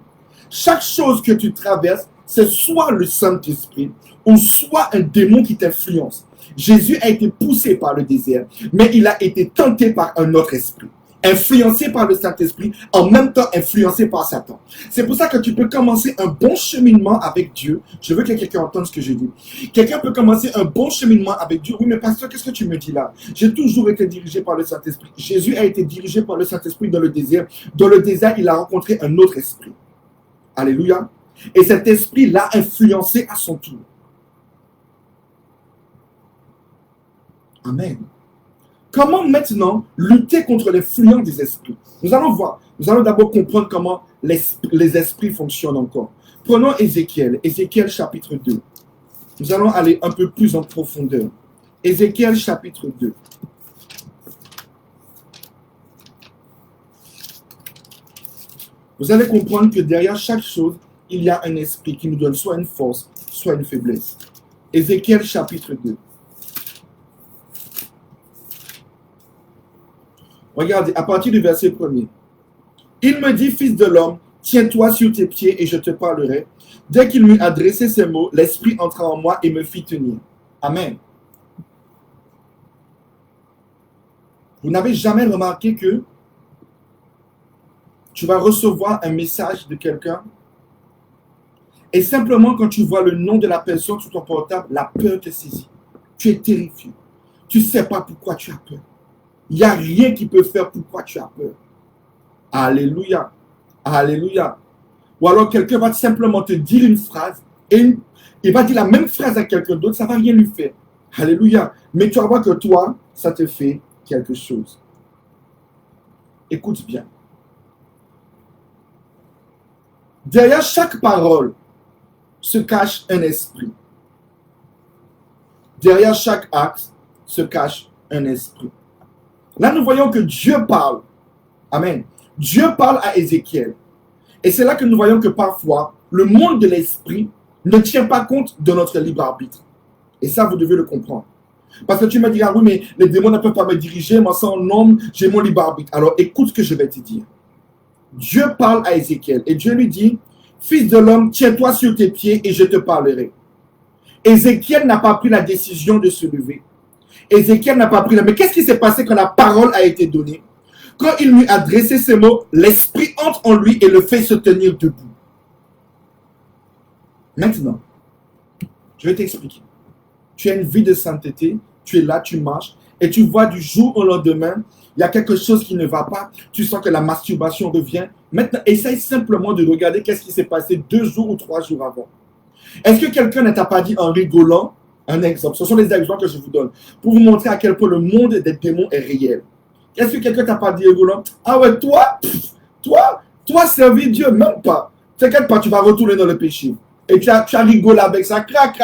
Chaque chose que tu traverses, c'est soit le Saint-Esprit ou soit un démon qui t'influence. Jésus a été poussé par le désert, mais il a été tenté par un autre esprit. Influencé par le Saint-Esprit, en même temps influencé par Satan. C'est pour ça que tu peux commencer un bon cheminement avec Dieu. Je veux que quelqu'un entende ce que je dis. Quelqu'un peut commencer un bon cheminement avec Dieu. Oui, mais pasteur, qu'est-ce que tu me dis là? J'ai toujours été dirigé par le Saint-Esprit. Jésus a été dirigé par le Saint-Esprit dans le désert. Dans le désert, il a rencontré un autre esprit. Alléluia. Et cet esprit l'a influencé à son tour. Amen. Comment maintenant lutter contre l'influence des esprits? Nous allons voir. Nous allons d'abord comprendre comment les esprits fonctionnent encore. Prenons Ézéchiel. Ézéchiel chapitre 2. Nous allons aller un peu plus en profondeur. Ézéchiel chapitre 2. Vous allez comprendre que derrière chaque chose, il y a un esprit qui nous donne soit une force, soit une faiblesse. Ézéchiel chapitre 2. Regardez, à partir du verset 1er. Il me dit, fils de l'homme, tiens-toi sur tes pieds et je te parlerai. Dès qu'il m'eut adressé ces mots, l'esprit entra en moi et me fit tenir. Amen. Vous n'avez jamais remarqué que tu vas recevoir un message de quelqu'un et simplement quand tu vois le nom de la personne sur ton portable, la peur te saisit. Tu es terrifié. Tu ne sais pas pourquoi tu as peur. Il n'y a rien qui peut faire pourquoi tu as peur. Alléluia. Alléluia. Ou alors quelqu'un va simplement te dire une phrase et il va dire la même phrase à quelqu'un d'autre, ça ne va rien lui faire. Alléluia. Mais tu vas voir que toi, ça te fait quelque chose. Écoute bien. Derrière chaque parole se cache un esprit. Derrière chaque acte se cache un esprit. Là, nous voyons que Dieu parle. Amen. Dieu parle à Ézéchiel. Et c'est là que nous voyons que parfois, le monde de l'esprit ne tient pas compte de notre libre arbitre. Et ça, vous devez le comprendre. Parce que tu me diras, oui, mais les démons ne peuvent pas me diriger, moi, sans homme, j'ai mon libre arbitre. Alors, écoute ce que je vais te dire. Dieu parle à Ézéchiel et Dieu lui dit, fils de l'homme, tiens-toi sur tes pieds et je te parlerai. Ézéchiel n'a pas pris la décision de se lever. Ézéchiel n'a pas pris la... Mais qu'est-ce qui s'est passé quand la parole a été donnée? Quand il lui a adressé ces mots, l'esprit entre en lui et le fait se tenir debout. Maintenant, je vais t'expliquer. Tu as une vie de sainteté, tu es là, tu marches, et tu vois du jour au lendemain, il y a quelque chose qui ne va pas, tu sens que la masturbation revient. Maintenant, essaye simplement de regarder qu'est-ce qui s'est passé 2 jours ou 3 jours avant. Est-ce que quelqu'un ne t'a pas dit en rigolant, un exemple, ce sont les exemples que je vous donne, pour vous montrer à quel point le monde des démons est réel. Est-ce que quelqu'un t'a pas dit rigolant, ah ouais, toi, servir Dieu, même pas. T'inquiète pas, tu vas retourner dans le péché. Et tu as rigolé avec ça, crac,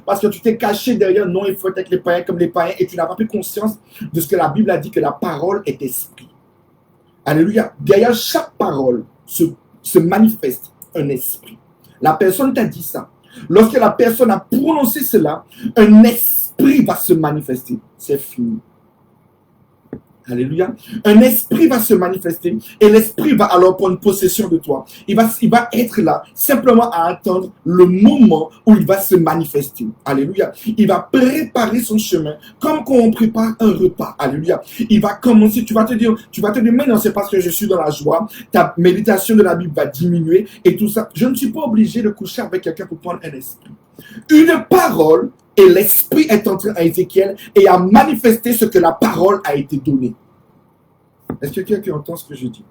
parce que tu t'es caché derrière, non, il faut être avec les païens comme les païens, et tu n'as pas pris conscience de ce que la Bible a dit, que la parole est esprit. Alléluia. Derrière chaque parole se manifeste un esprit. La personne t'a dit ça. Lorsque la personne a prononcé cela, un esprit va se manifester. C'est fini. Alléluia. Un esprit va se manifester et l'esprit va alors prendre possession de toi. Il va être là simplement à attendre le moment où il va se manifester. Alléluia. Il va préparer son chemin comme quand on prépare un repas. Alléluia. Il va commencer, tu vas te dire, mais non, c'est parce que je suis dans la joie. Ta méditation de la Bible va diminuer et tout ça. Je ne suis pas obligé de coucher avec quelqu'un pour prendre un esprit. Une parole et l'esprit est entré à Ézéchiel et a manifesté ce que la parole a été donnée. Est-ce que quelqu'un entend ce que je dis?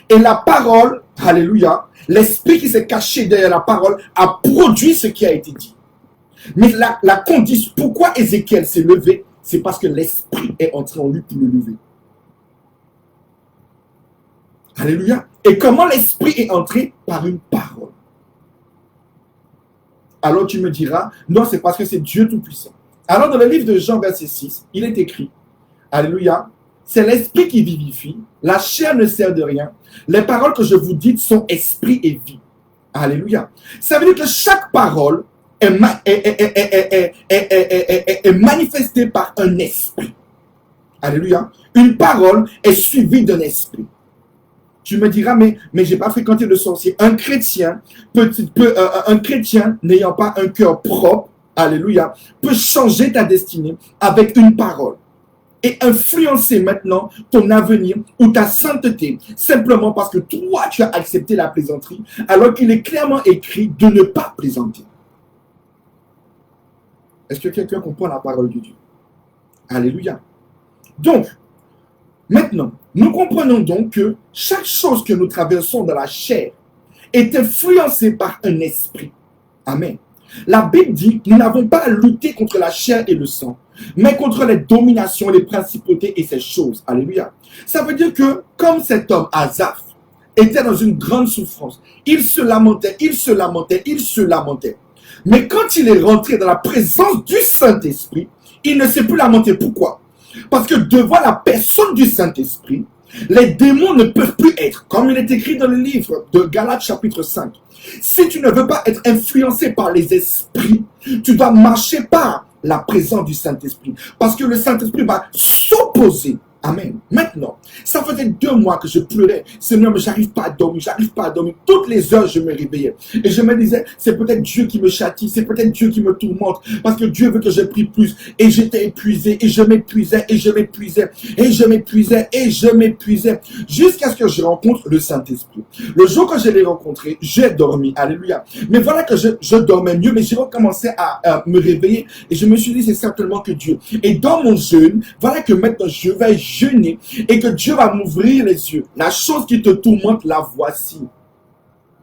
Et la parole, alléluia, l'esprit qui s'est caché derrière la parole a produit ce qui a été dit. Mais la condition, pourquoi Ézéchiel s'est levé? C'est parce que l'esprit est entré en lui pour le lever. Alléluia. Et comment l'esprit est entré? Par une parole. Alors tu me diras, non, c'est parce que c'est Dieu Tout-Puissant. Alors dans le livre de Jean, verset 6, il est écrit, alléluia, c'est l'esprit qui vivifie, la chair ne sert de rien, les paroles que je vous dis sont esprit et vie. Alléluia. Ça veut dire que chaque parole est manifestée par un esprit. Alléluia. Une parole est suivie d'un esprit. Tu me diras, mais je n'ai pas fréquenté le sorcier. Un chrétien n'ayant pas un cœur propre, alléluia, peut changer ta destinée avec une parole et influencer maintenant ton avenir ou ta sainteté, simplement parce que toi, tu as accepté la plaisanterie, alors qu'il est clairement écrit de ne pas plaisanter. Est-ce que quelqu'un comprend la parole de Dieu? Alléluia. Donc, maintenant, nous comprenons donc que chaque chose que nous traversons dans la chair est influencée par un esprit. Amen. La Bible dit que nous n'avons pas à lutter contre la chair et le sang, mais contre les dominations, les principautés et ces choses. Alléluia. Ça veut dire que, comme cet homme, Asaph, était dans une grande souffrance, il se lamentait. Mais quand il est rentré dans la présence du Saint-Esprit, il ne s'est plus lamenté. Pourquoi? Parce que devant la personne du Saint-Esprit, les démons ne peuvent plus être, comme il est écrit dans le livre de Galates chapitre 5. Si tu ne veux pas être influencé par les esprits, tu dois marcher par la présence du Saint-Esprit. Parce que le Saint-Esprit va s'opposer. Amen. Maintenant, ça faisait 2 mois que je pleurais. Seigneur, mais j'arrive pas à dormir. Toutes les heures, je me réveillais. Et je me disais, c'est peut-être Dieu qui me châtie. C'est peut-être Dieu qui me tourmente. Parce que Dieu veut que je prie plus. Et j'étais épuisé. Et je m'épuisais. Jusqu'à ce que je rencontre le Saint-Esprit. Le jour que je l'ai rencontré, j'ai dormi. Alléluia. Mais voilà que je dormais mieux. Mais j'ai recommencé à me réveiller. Et je me suis dit, c'est certainement que Dieu. Et dans mon jeûne, voilà que maintenant, je vais jeûner et que Dieu va m'ouvrir les yeux. La chose qui te tourmente, la voici.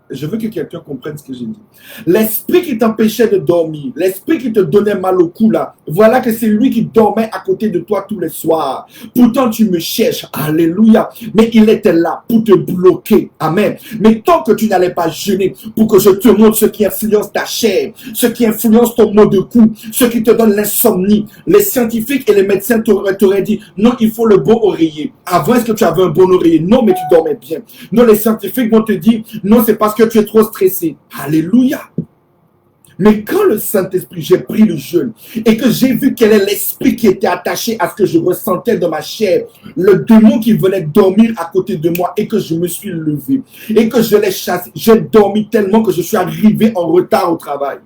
Je veux que quelqu'un comprenne ce que j'ai dit. L'esprit qui t'empêchait de dormir, l'esprit qui te donnait mal au cou là, voilà que c'est lui qui dormait à côté de toi tous les soirs. Pourtant tu me cherches, alléluia. Mais il était là pour te bloquer, amen. Mais tant que tu n'allais pas jeûner pour que je te montre ce qui influence ta chair, ce qui influence ton mot de cou, ce qui te donne l'insomnie, les scientifiques et les médecins t'auraient dit, non, il faut le bon oreiller. Avant, est-ce que tu avais un bon oreiller? Non, mais tu dormais bien. Non, les scientifiques vont te dire, non, c'est parce que tu es trop stressé. Alléluia. Mais quand le Saint-Esprit, j'ai pris le jeûne et que j'ai vu quel est l'esprit qui était attaché à ce que je ressentais dans ma chair, le démon qui venait dormir à côté de moi et que je me suis levé et que je l'ai chassé, j'ai dormi tellement que je suis arrivé en retard au travail.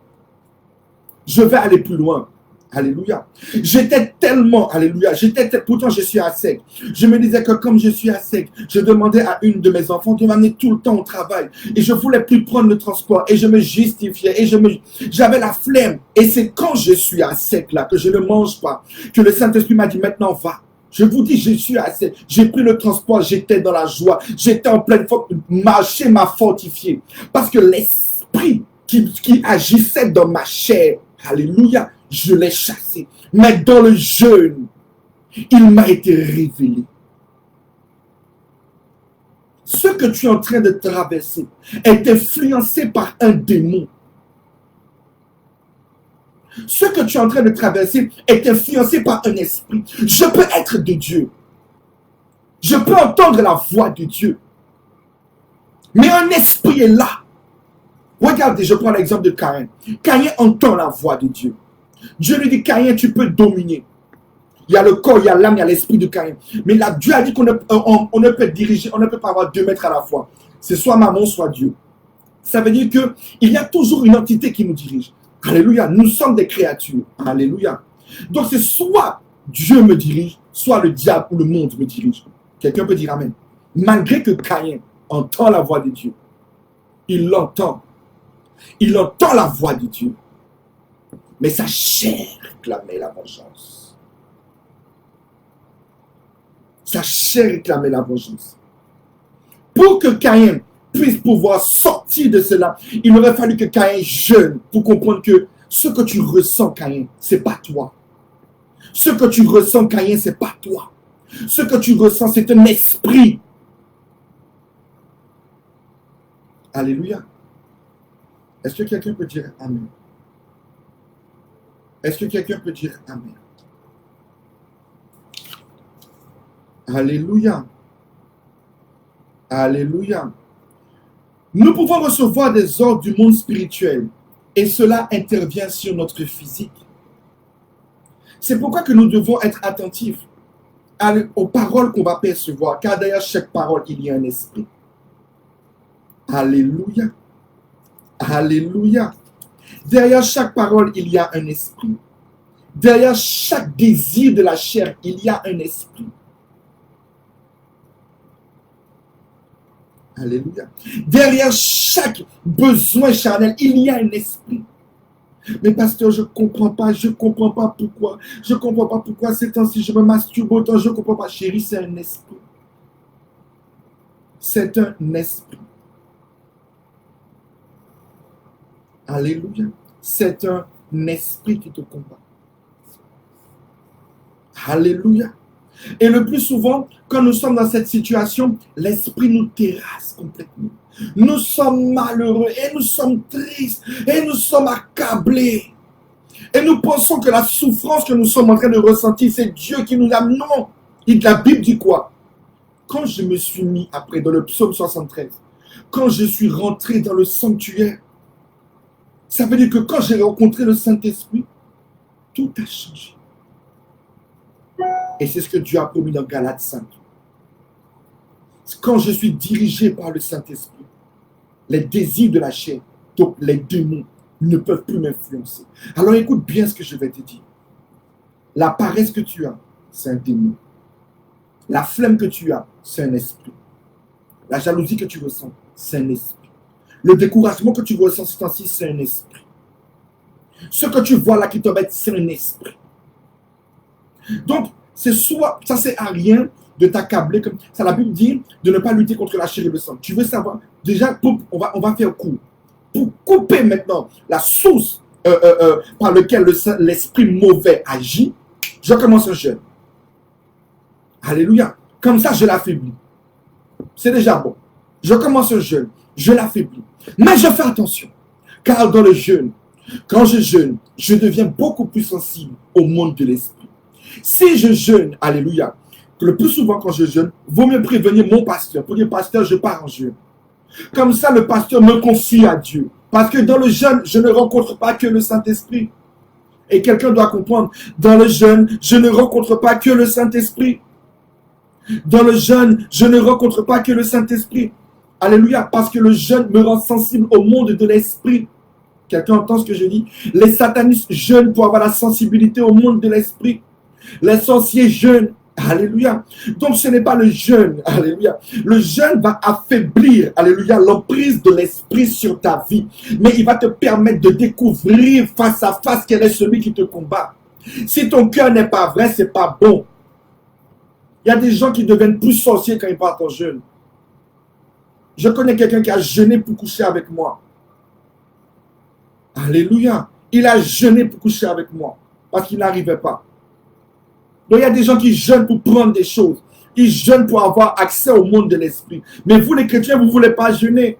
Je vais aller plus loin. Alléluia. J'étais tellement, alléluia, pourtant je suis à sec. Je me disais que comme je suis à sec, je demandais à une de mes enfants de m'amener tout le temps au travail. Et je voulais plus prendre le transport. Et je me justifiais. Et j'avais la flemme. Et c'est quand je suis à sec là, que je ne mange pas, que le Saint-Esprit m'a dit maintenant va. Je vous dis, je suis à sec. J'ai pris le transport, j'étais dans la joie. J'étais en pleine forme. Marcher m'a fortifié. Parce que l'esprit qui agissait dans ma chair, alléluia, je l'ai chassé. Mais dans le jeûne, il m'a été révélé. Ce que tu es en train de traverser est influencé par un démon. Ce que tu es en train de traverser est influencé par un esprit. Je peux être de Dieu. Je peux entendre la voix de Dieu. Mais un esprit est là. Regardez, je prends l'exemple de Caïn. Caïn entend la voix de Dieu. Dieu lui dit, Caïn, tu peux dominer. Il y a le corps, il y a l'âme, il y a l'esprit de Caïn. Mais là, Dieu a dit qu'on ne peut diriger, on ne peut pas avoir 2 maîtres à la fois. C'est soit maman, soit Dieu. Ça veut dire qu'il y a toujours une entité qui nous dirige. Alléluia, nous sommes des créatures. Alléluia. Donc c'est soit Dieu me dirige, soit le diable ou le monde me dirige. Quelqu'un peut dire amen. Malgré que Caïn entend la voix de Dieu, il l'entend. Il entend la voix de Dieu. Mais sa chair réclamait la vengeance. Sa chair réclamait la vengeance. Pour que Caïn puisse pouvoir sortir de cela, il aurait fallu que Caïn jeûne pour comprendre que ce que tu ressens, Caïn, ce n'est pas toi. Ce que tu ressens, Caïn, ce n'est pas toi. Ce que tu ressens, c'est un esprit. Alléluia. Est-ce que quelqu'un peut dire amen? Est-ce que quelqu'un peut dire amen? Alléluia. Alléluia. Nous pouvons recevoir des ordres du monde spirituel et cela intervient sur notre physique. C'est pourquoi que nous devons être attentifs aux paroles qu'on va percevoir, car derrière chaque parole, il y a un esprit. Alléluia. Alléluia. Derrière chaque parole, il y a un esprit. Derrière chaque désir de la chair, il y a un esprit. Alléluia. Derrière chaque besoin charnel, il y a un esprit. Mais pasteur, je ne comprends pas pourquoi. Je ne comprends pas pourquoi ces temps-ci je me masturbe autant, je ne comprends pas. Chérie, c'est un esprit. C'est un esprit. Alléluia. C'est un esprit qui te combat. Alléluia. Et le plus souvent, quand nous sommes dans cette situation, l'esprit nous terrasse complètement. Nous sommes malheureux et nous sommes tristes et nous sommes accablés. Et nous pensons que la souffrance que nous sommes en train de ressentir, c'est Dieu qui nous a... Non. La Bible dit quoi? Quand je me suis mis après dans le psaume 73, quand je suis rentré dans le sanctuaire, ça veut dire que quand j'ai rencontré le Saint-Esprit, tout a changé. Et c'est ce que Dieu a promis dans Galates 5. Quand je suis dirigé par le Saint-Esprit, les désirs de la chair, donc les démons, ne peuvent plus m'influencer. Alors écoute bien ce que je vais te dire. La paresse que tu as, c'est un démon. La flemme que tu as, c'est un esprit. La jalousie que tu ressens, c'est un esprit. Le découragement que tu ressens ce temps-ci, c'est un esprit. Ce que tu vois là qui t'embête, c'est un esprit. Donc, c'est soit, ça sert à rien de t'accabler. Ça, la Bible dit de ne pas lutter contre la chair et le sang. Tu veux savoir? Déjà, on va faire court. Pour couper maintenant la source par laquelle l'esprit mauvais agit, je commence un jeûne. Alléluia. Comme ça, je l'affaiblis. C'est déjà bon. Je commence un jeûne. Je l'affaiblis. Mais je fais attention. Car dans le jeûne, quand je jeûne, je deviens beaucoup plus sensible au monde de l'esprit. Si je jeûne, alléluia, le plus souvent quand je jeûne, vaut mieux prévenir mon pasteur. Pour dire, pasteur, je pars en jeûne. Comme ça, le pasteur me confie à Dieu. Parce que dans le jeûne, je ne rencontre pas que le Saint-Esprit. Et quelqu'un doit comprendre, dans le jeûne, je ne rencontre pas que le Saint-Esprit. Dans le jeûne, je ne rencontre pas que le Saint-Esprit. Alléluia, parce que le jeûne me rend sensible au monde de l'esprit. Quelqu'un entend ce que je dis? Les satanistes jeûnent pour avoir la sensibilité au monde de l'esprit. Les sorciers jeûnent. Alléluia. Donc ce n'est pas le jeûne. Alléluia. Le jeûne va affaiblir, alléluia, l'emprise de l'esprit sur ta vie. Mais il va te permettre de découvrir face à face quel est celui qui te combat. Si ton cœur n'est pas vrai, c'est pas bon. Il y a des gens qui deviennent plus sorciers quand ils partent en jeûne. Je connais quelqu'un qui a jeûné pour coucher avec moi. Alléluia. Il a jeûné pour coucher avec moi parce qu'il n'arrivait pas. Donc il y a des gens qui jeûnent pour prendre des choses. Ils jeûnent pour avoir accès au monde de l'esprit. Mais vous les chrétiens, vous ne voulez pas jeûner.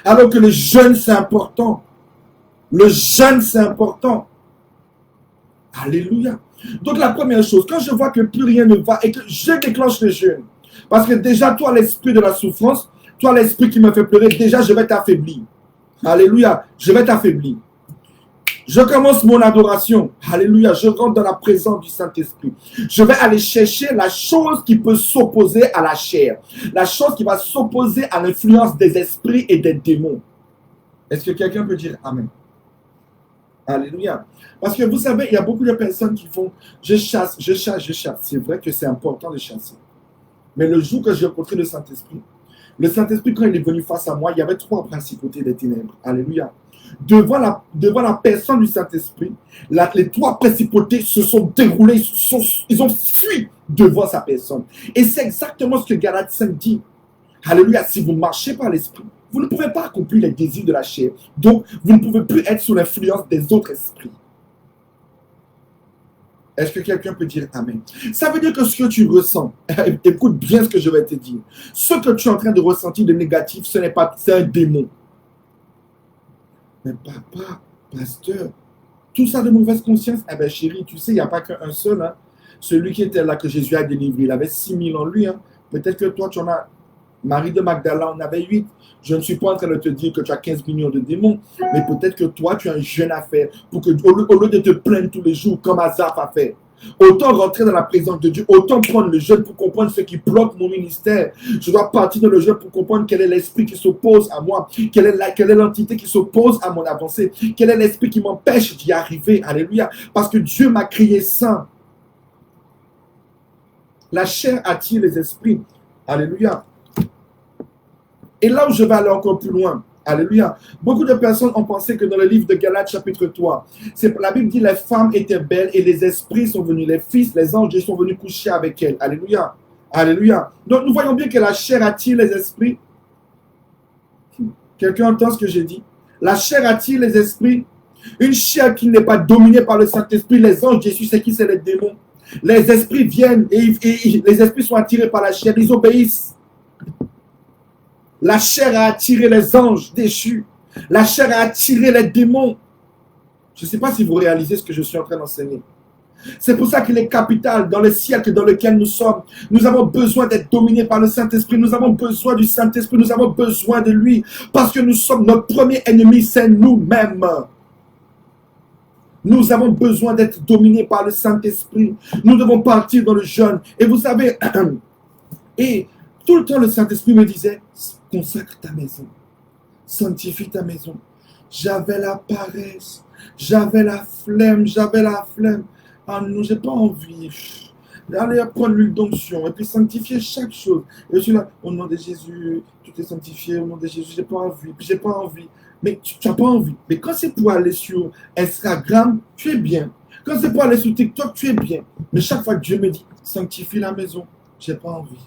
Alors que le jeûne, c'est important. Le jeûne, c'est important. Alléluia. Donc la première chose, quand je vois que plus rien ne va et que je déclenche le jeûne, parce que déjà, toi, l'esprit de la souffrance, toi, l'esprit qui me fait pleurer, déjà, je vais t'affaiblir. Alléluia. Je vais t'affaiblir. Je commence mon adoration. Alléluia. Je rentre dans la présence du Saint-Esprit. Je vais aller chercher la chose qui peut s'opposer à la chair. La chose qui va s'opposer à l'influence des esprits et des démons. Est-ce que quelqu'un peut dire Amen? Alléluia. Parce que vous savez, il y a beaucoup de personnes qui font je chasse, je chasse, je chasse. C'est vrai que c'est important de chasser. Mais le jour que j'ai rencontré le Saint-Esprit, quand il est venu face à moi, il y avait 3 principautés des ténèbres. Alléluia. Devant la personne du Saint-Esprit, les 3 principautés se sont déroulées, ils ont fui devant sa personne. Et c'est exactement ce que Galates 5 dit. Alléluia. Si vous marchez par l'Esprit, vous ne pouvez pas accomplir les désirs de la chair. Donc, vous ne pouvez plus être sous l'influence des autres esprits. Est-ce que quelqu'un peut dire Amen? Ça veut dire que ce que tu ressens, écoute bien ce que je vais te dire. Ce que tu es en train de ressentir de négatif, ce n'est pas, c'est un démon. Mais papa, pasteur, tout ça de mauvaise conscience, eh bien chérie, tu sais, il n'y a pas qu'un seul. Hein. Celui qui était là que Jésus a délivré, il avait 6 000 en lui. Hein. Peut-être que toi, tu en as, Marie de Magdala en avait 8. Je ne suis pas en train de te dire que tu as 15 millions de démons, mais peut-être que toi, tu as un jeûne à faire pour que, au lieu de te plaindre tous les jours, comme Azaph a fait, autant rentrer dans la présence de Dieu, autant prendre le jeûne pour comprendre ce qui bloque mon ministère. Je dois partir dans le jeûne pour comprendre quel est l'esprit qui s'oppose à moi, quelle est l'entité qui s'oppose à mon avancée, quel est l'esprit qui m'empêche d'y arriver. Alléluia. Parce que Dieu m'a créé saint. La chair attire les esprits. Alléluia. Et là où je vais aller encore plus loin, alléluia, beaucoup de personnes ont pensé que dans le livre de Galates chapitre 3, la Bible dit les femmes étaient belles et les esprits sont venus, les fils, les anges sont venus coucher avec elles. Alléluia, alléluia. Donc nous voyons bien que la chair attire les esprits. Quelqu'un entend ce que j'ai dit? La chair attire les esprits. Une chair qui n'est pas dominée par le Saint-Esprit, les anges, Jésus, c'est qui? C'est les démons. Les esprits viennent et les esprits sont attirés par la chair, ils obéissent. La chair a attiré les anges déchus. La chair a attiré les démons. Je ne sais pas si vous réalisez ce que je suis en train d'enseigner. C'est pour ça qu'il est capital dans le siècle dans lequel nous sommes. Nous avons besoin d'être dominés par le Saint-Esprit. Nous avons besoin du Saint-Esprit. Nous avons besoin de lui. Parce que nous sommes, notre premier ennemi, c'est nous-mêmes. Nous avons besoin d'être dominés par le Saint-Esprit. Nous devons partir dans le jeûne. Et vous savez, et tout le temps le Saint-Esprit me disait, consacre ta maison, sanctifie ta maison. J'avais la paresse, j'avais la flemme. Ah non, j'ai pas envie d'aller prendre l'huile d'onction et puis sanctifier chaque chose. Et je suis là, au nom de Jésus, tu t'es sanctifié, au nom de Jésus, j'ai pas envie. Mais tu n'as pas envie. Mais quand c'est pour aller sur Instagram, tu es bien. Quand c'est pour aller sur TikTok, tu es bien. Mais chaque fois que Dieu me dit, sanctifie la maison, J'ai pas envie.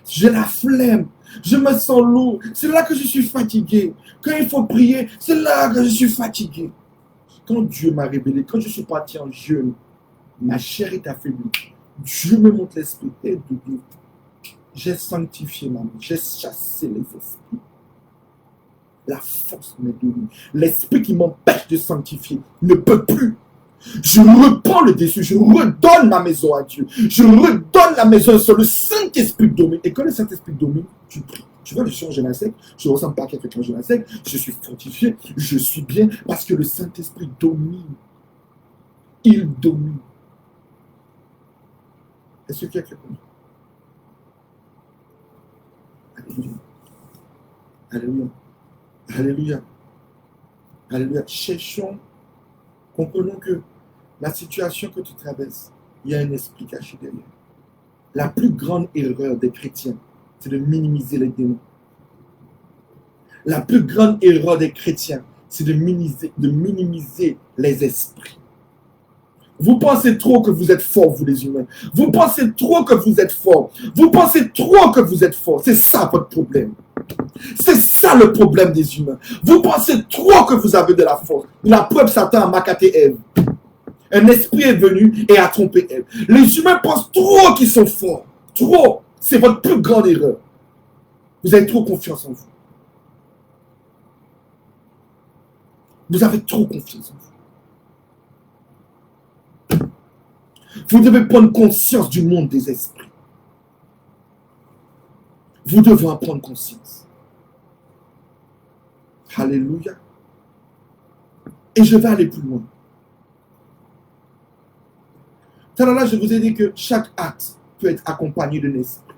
J'ai la flemme. Je me sens lourd. C'est là que je suis fatigué. Quand il faut prier, c'est là que je suis fatigué. Quand Dieu m'a révélé, quand je suis parti en jeûne, ma chair est affaiblie. Dieu me montre l'esprit. Et de Dieu, j'ai sanctifié ma vie. J'ai chassé les esprits. La force m'est donnée. L'esprit qui m'empêche de sanctifier ne peut plus. Je reprends le dessus, je redonne ma maison à Dieu. Je redonne la maison sur le Saint-Esprit domine. Et quand le Saint-Esprit domine, tu pries. Tu vois, je suis en jeûne à sec, je ne ressemble pas à quelqu'un qui est en jeûne à sec, je suis fortifié, je suis bien, parce que le Saint-Esprit domine. Il domine. Est-ce qu'il y a quelqu'un? Alléluia. Alléluia. Alléluia. Alléluia. Cherchons, comprenons que la situation que tu traverses, il y a un esprit caché derrière. La plus grande erreur des chrétiens, c'est de minimiser les démons. La plus grande erreur des chrétiens, c'est de minimiser les esprits. Vous pensez trop que vous êtes forts, vous les humains. Vous pensez trop que vous êtes forts. Vous pensez trop que vous êtes forts. C'est ça votre problème. C'est ça le problème des humains. Vous pensez trop que vous avez de la force. La preuve, Satan a macaté Ève. Un esprit est venu et a trompé Ève. Les humains pensent trop qu'ils sont forts. Trop. C'est votre plus grande erreur. Vous avez trop confiance en vous. Vous avez trop confiance en vous. Vous devez prendre conscience du monde des esprits. Vous devez en prendre conscience. Alléluia. Et je vais aller plus loin. Tout à l'heure, je vous ai dit que chaque acte peut être accompagné d'un esprit.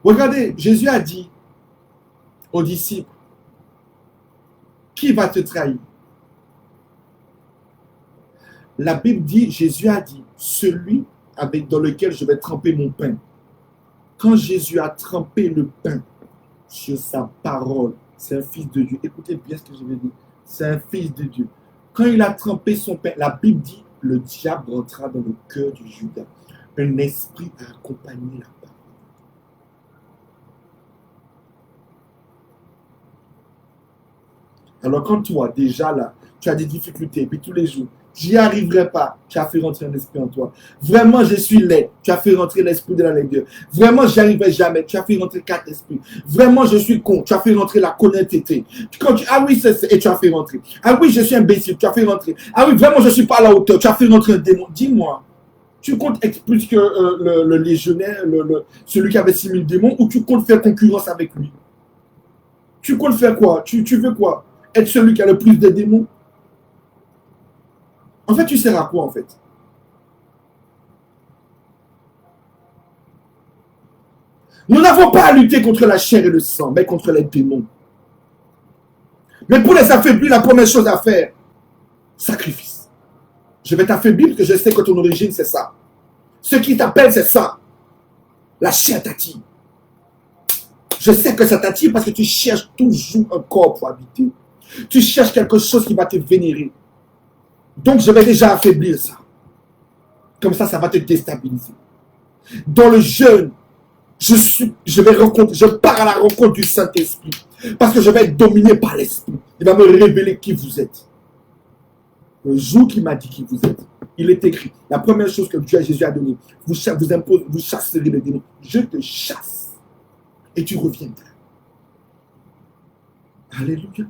Regardez, Jésus a dit aux disciples, qui va te trahir? La Bible dit, Jésus a dit, celui dans lequel je vais tremper mon pain. Quand Jésus a trempé le pain sur sa parole, c'est un fils de Dieu. Écoutez bien ce que je vais dire. C'est un fils de Dieu. Quand il a trempé son pain, la Bible dit, le diable rentra dans le cœur du Judas. Un esprit a accompagné la parole. Alors quand toi, déjà là, tu as des difficultés, et puis tous les jours, j'y arriverai pas, tu as fait rentrer un esprit en toi. Vraiment, je suis laid, tu as fait rentrer l'esprit de la laideur. Vraiment, j'y arriverai jamais, tu as fait rentrer 4 esprits. Vraiment, je suis con, tu as fait rentrer la honnêteté. Ah oui, et tu as fait rentrer. Ah oui, je suis imbécile, tu as fait rentrer. Ah oui, vraiment, je suis pas à la hauteur, tu as fait rentrer un démon. Dis-moi, tu comptes être plus que le légionnaire, celui qui avait 6000 démons, ou tu comptes faire concurrence avec lui? Tu comptes faire quoi? Tu veux quoi? Être celui qui a le plus de démons? En fait, tu sers à quoi en fait? Nous n'avons pas à lutter contre la chair et le sang, mais contre les démons. Mais pour les affaiblir, la première chose à faire, sacrifice. Je vais t'affaiblir parce que je sais que ton origine, c'est ça. Ce qui t'appelle, c'est ça. La chair t'attire. Je sais que ça t'attire parce que tu cherches toujours un corps pour habiter. Tu cherches quelque chose qui va te vénérer. Donc, je vais déjà affaiblir ça. Comme ça, ça va te déstabiliser. Dans le jeûne, je pars à la rencontre du Saint-Esprit. Parce que je vais être dominé par l'Esprit. Il va me révéler qui vous êtes. Le jour qu'il m'a dit qui vous êtes, il est écrit. La première chose que Dieu, Jésus a donnée, vous chasserez les démons. Je te chasse. Et tu reviendras. Alléluia.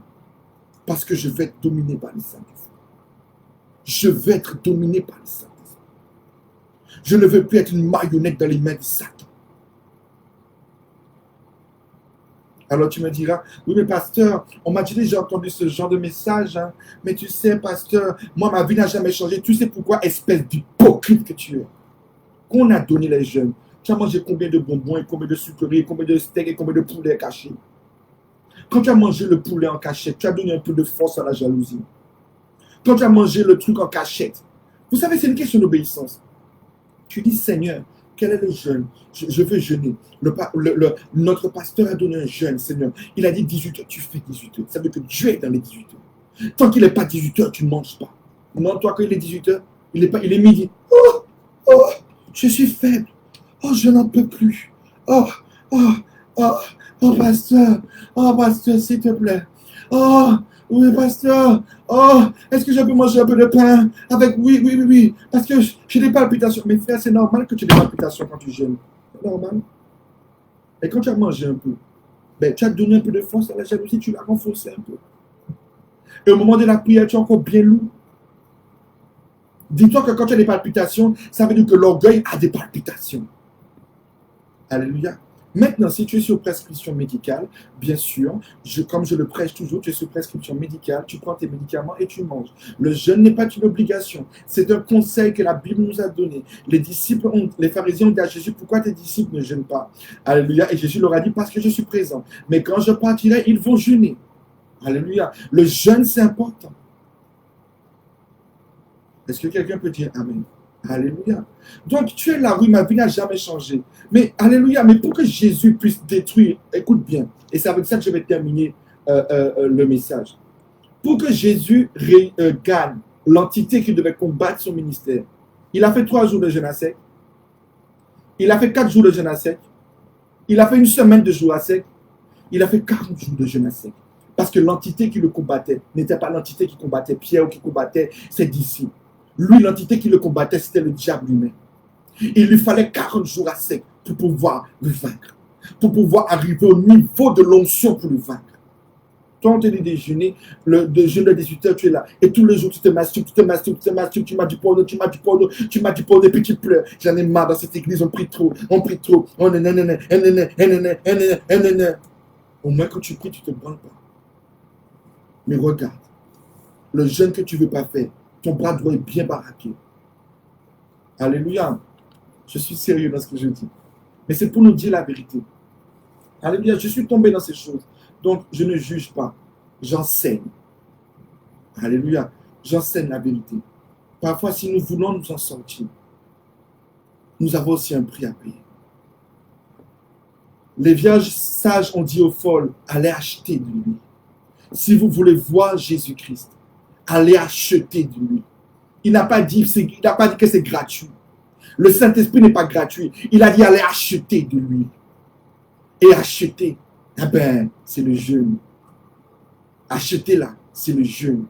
Parce que je vais être dominé par le Saint-Esprit. Je veux être dominé par le Saint-Esprit. Je ne veux plus être une marionnette dans les mains de Satan. Alors tu me diras, oui mais pasteur, on m'a dit que j'ai entendu ce genre de message, hein, mais tu sais pasteur, moi ma vie n'a jamais changé. Tu sais pourquoi, espèce d'hypocrite que tu es? Qu'on a donné les jeunes, tu as mangé combien de bonbons, et combien de sucreries, combien de steaks et combien de poulets cachés? Quand tu as mangé le poulet en cachette, tu as donné un peu de force à la jalousie. Quand tu as mangé le truc en cachette, vous savez, c'est une question d'obéissance. Tu dis, Seigneur, quel est le jeûne? Je veux jeûner. Notre pasteur a donné un jeûne, Seigneur. Il a dit 18 heures, tu fais 18 heures. Ça veut dire que Dieu est dans les 18 heures. Tant qu'il n'est pas 18 heures, tu ne manges pas. Non, toi, quand il est 18 heures, il est midi. Oh, je suis faible. Oh, je n'en peux plus. Oh, oh, oh, oh, pasteur, s'il te plaît. Oh, oui, pasteur. Oh, est-ce que je peux manger un peu de pain avec, oui, oui, oui, oui, parce que j'ai des palpitations. Mais frère, c'est normal que tu aies des palpitations quand tu jeûnes. C'est normal. Et quand tu as mangé un peu, ben, tu as donné un peu de force à la jalousie, tu l'as renforcé un peu. Et au moment de la prière, tu es encore bien lourd. Dis-toi que quand tu as des palpitations, ça veut dire que l'orgueil a des palpitations. Alléluia. Maintenant, si tu es sur prescription médicale, bien sûr, comme je le prêche toujours, tu es sur prescription médicale, tu prends tes médicaments et tu manges. Le jeûne n'est pas une obligation. C'est un conseil que la Bible nous a donné. Les pharisiens ont dit à Jésus, pourquoi tes disciples ne jeûnent pas? Alléluia. Et Jésus leur a dit, parce que je suis présent. Mais quand je partirai, ils vont jeûner. Alléluia. Le jeûne, c'est important. Est-ce que quelqu'un peut dire Amen? Alléluia. Donc, tu es là, oui, ma vie n'a jamais changé. Mais, Alléluia, mais pour que Jésus puisse détruire, écoute bien, et c'est avec ça que je vais terminer le message. Pour que Jésus gagne l'entité qui devait combattre son ministère, il a fait 3 jours de jeûne à sec, il a fait 4 jours de jeûne à sec, il a fait une semaine de jeûne à sec, il a fait 40 jours de jeûne à sec. Parce que l'entité qui le combattait n'était pas l'entité qui combattait Pierre ou qui combattait ses disciples. Lui, l'entité qui le combattait, c'était le diable lui-même. Il lui fallait 40 jours à sec pour pouvoir le vaincre. Pour pouvoir arriver au niveau de l'onction pour le vaincre. Toi, on te dit déjeuner, le jeûne de 18 heures, tu es là. Et tous les jours, tu te masturbes, tu m'as du porno, tu m'as du porno, et puis tu pleures. J'en ai marre dans cette église, on prie trop. Au moins, quand tu pries, tu ne te branles pas. Mais regarde, le jeûne que tu ne veux pas faire, ton bras droit est bien baraqué. Alléluia. Je suis sérieux dans ce que je dis. Mais c'est pour nous dire la vérité. Alléluia. Je suis tombé dans ces choses. Donc, je ne juge pas. J'enseigne. Alléluia. J'enseigne la vérité. Parfois, si nous voulons nous en sortir, nous avons aussi un prix à payer. Les vierges sages ont dit aux folles, allez acheter de lui. Si vous voulez voir Jésus-Christ, allez acheter de lui. Il n'a pas dit que c'est gratuit. Le Saint-Esprit n'est pas gratuit. Il a dit allez acheter de lui. Et acheter, eh ben, c'est le jeûne. Acheter là, c'est le jeûne.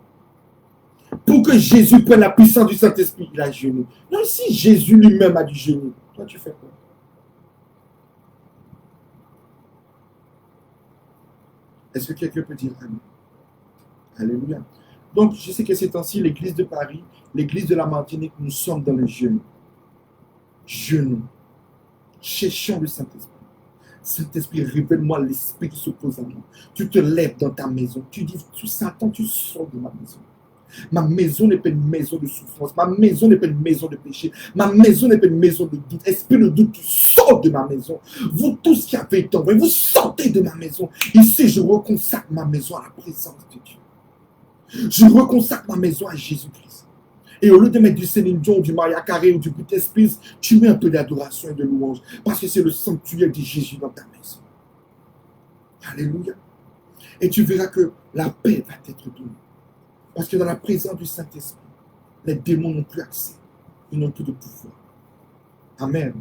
Pour que Jésus prenne la puissance du Saint-Esprit, il a jeûné. Non, si Jésus lui-même a dû jeûner, toi tu fais quoi? Est-ce que quelqu'un peut dire Amen? Alléluia. Donc, je sais que ces temps-ci, l'église de Paris, l'église de la Martinique, nous sommes dans le jeûne. Jeûnons. Cherchons le Saint-Esprit. Saint-Esprit, révèle-moi l'esprit qui s'oppose à moi. Tu te lèves dans ta maison. Tu dis, Satan, tu sors de ma maison. Ma maison n'est pas une maison de souffrance. Ma maison n'est pas une maison de péché. Ma maison n'est pas une maison de doute. Esprit de doute, tu sors de ma maison. Vous tous qui avez été envoyés, vous sortez de ma maison. Ici, je reconsacre ma maison à la présence de Dieu. Je reconsacre ma maison à Jésus-Christ. Et au lieu de mettre du Céline Dion, du Maria Carré ou du Britney Spears, tu mets un peu d'adoration et de louange. Parce que c'est le sanctuaire de Jésus dans ta maison. Alléluia. Et tu verras que la paix va t'être donnée. Parce que dans la présence du Saint-Esprit, les démons n'ont plus accès. Ils n'ont plus de pouvoir. Amen.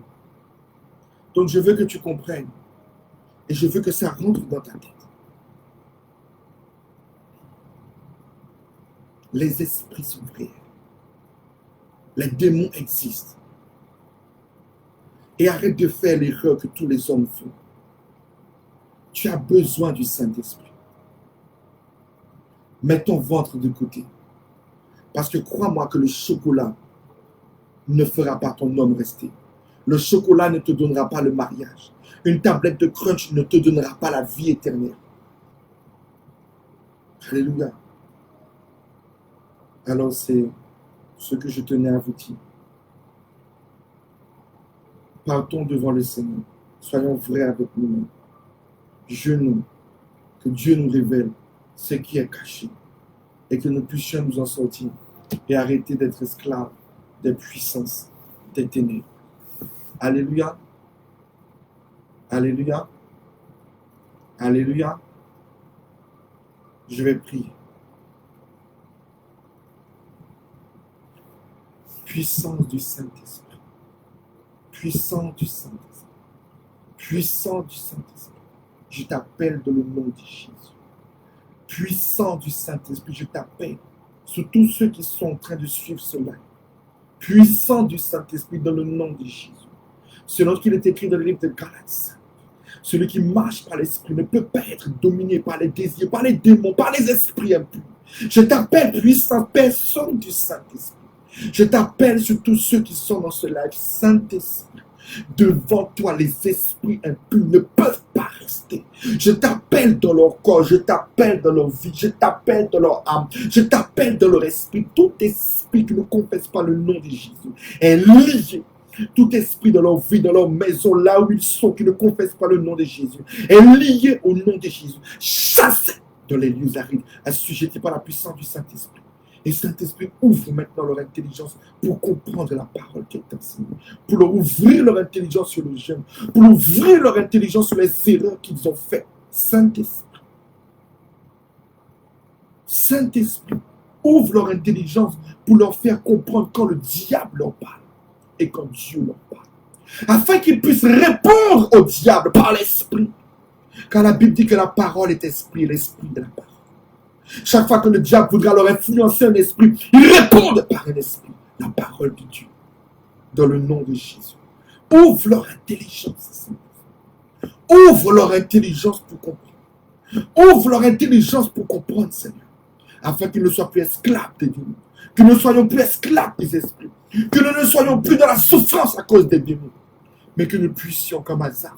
Donc je veux que tu comprennes. Et je veux que ça rentre dans ta tête. Les esprits sont réels. Les démons existent. Et arrête de faire l'erreur que tous les hommes font. Tu as besoin du Saint-Esprit. Mets ton ventre de côté. Parce que crois-moi que le chocolat ne fera pas ton homme rester. Le chocolat ne te donnera pas le mariage. Une tablette de crunch ne te donnera pas la vie éternelle. Alléluia. Alors c'est ce que je tenais à vous dire. Partons devant le Seigneur. Soyons vrais avec nous-mêmes. Jeûnons. Que Dieu nous révèle ce qui est caché. Et que nous puissions nous en sortir. Et arrêter d'être esclaves des puissances des ténèbres. Alléluia. Alléluia. Alléluia. Je vais prier. Puissance du Saint-Esprit. puissant du Saint-Esprit, puissant du Saint-Esprit, je t'appelle dans le nom de Jésus. Puissant du Saint-Esprit, je t'appelle sur tous ceux qui sont en train de suivre cela. Puissant du Saint-Esprit dans le nom de Jésus. Selon ce qu'il est écrit dans le livre de Galates, celui qui marche par l'Esprit ne peut pas être dominé par les désirs, par les démons, par les esprits impurs. Je t'appelle puissant personne du Saint-Esprit. Je t'appelle sur tous ceux qui sont dans ce live, Saint-Esprit. Devant toi, les esprits impurs ne peuvent pas rester. Je t'appelle dans leur corps, je t'appelle dans leur vie, je t'appelle dans leur âme, je t'appelle dans leur esprit. Tout esprit qui ne confesse pas le nom de Jésus est lié. Tout esprit dans leur vie, dans leur maison, là où ils sont, qui ne confessent pas le nom de Jésus, est lié au nom de Jésus. Chassé dans les lieux arides, assujettis par la puissance du Saint-Esprit. Et Saint-Esprit ouvre maintenant leur intelligence pour comprendre la parole qui est enseignée, pour leur ouvrir leur intelligence sur le jeûne, pour ouvrir leur intelligence sur les erreurs qu'ils ont faites. Saint-Esprit, Saint-Esprit, ouvre leur intelligence pour leur faire comprendre quand le diable leur parle et quand Dieu leur parle, afin qu'ils puissent répondre au diable par l'Esprit. Car la Bible dit que la parole est esprit, l'esprit de la parole. Chaque fois que le diable voudra leur influencer un esprit, ils répondent par un esprit, la parole de Dieu, dans le nom de Jésus. Ouvre leur intelligence, ouvre leur intelligence pour comprendre. Ouvre leur intelligence pour comprendre, Seigneur, afin qu'ils ne soient plus esclaves des démons, que nous ne soyons plus esclaves des esprits, que nous ne soyons plus dans la souffrance à cause des démons, mais que nous puissions, comme Asaph,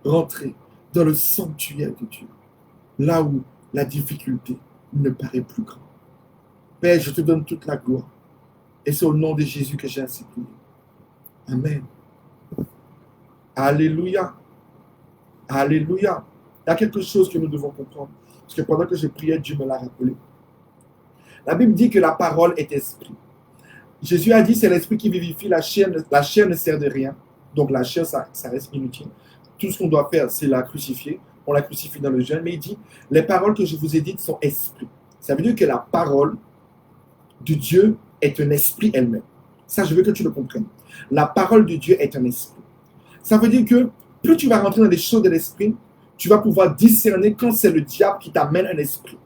rentrer dans le sanctuaire de Dieu, là où la difficulté ne paraît plus grande. Père, je te donne toute la gloire, et c'est au nom de Jésus que j'ai ainsi prié. Amen. Alléluia. Alléluia. Il y a quelque chose que nous devons comprendre, parce que pendant que je priais, Dieu me l'a rappelé. La Bible dit que la parole est esprit. Jésus a dit, c'est l'esprit qui vivifie, la chair ne sert de rien. Donc la chair, ça reste inutile. Tout ce qu'on doit faire, c'est la crucifier. On la crucifie dans le jeûne. Mais il dit, les paroles que je vous ai dites sont esprit. Ça veut dire que la parole de Dieu est un esprit elle-même. Ça, je veux que tu le comprennes. La parole de Dieu est un esprit. Ça veut dire que plus tu vas rentrer dans les choses de l'esprit, tu vas pouvoir discerner quand c'est le diable qui t'amène un esprit.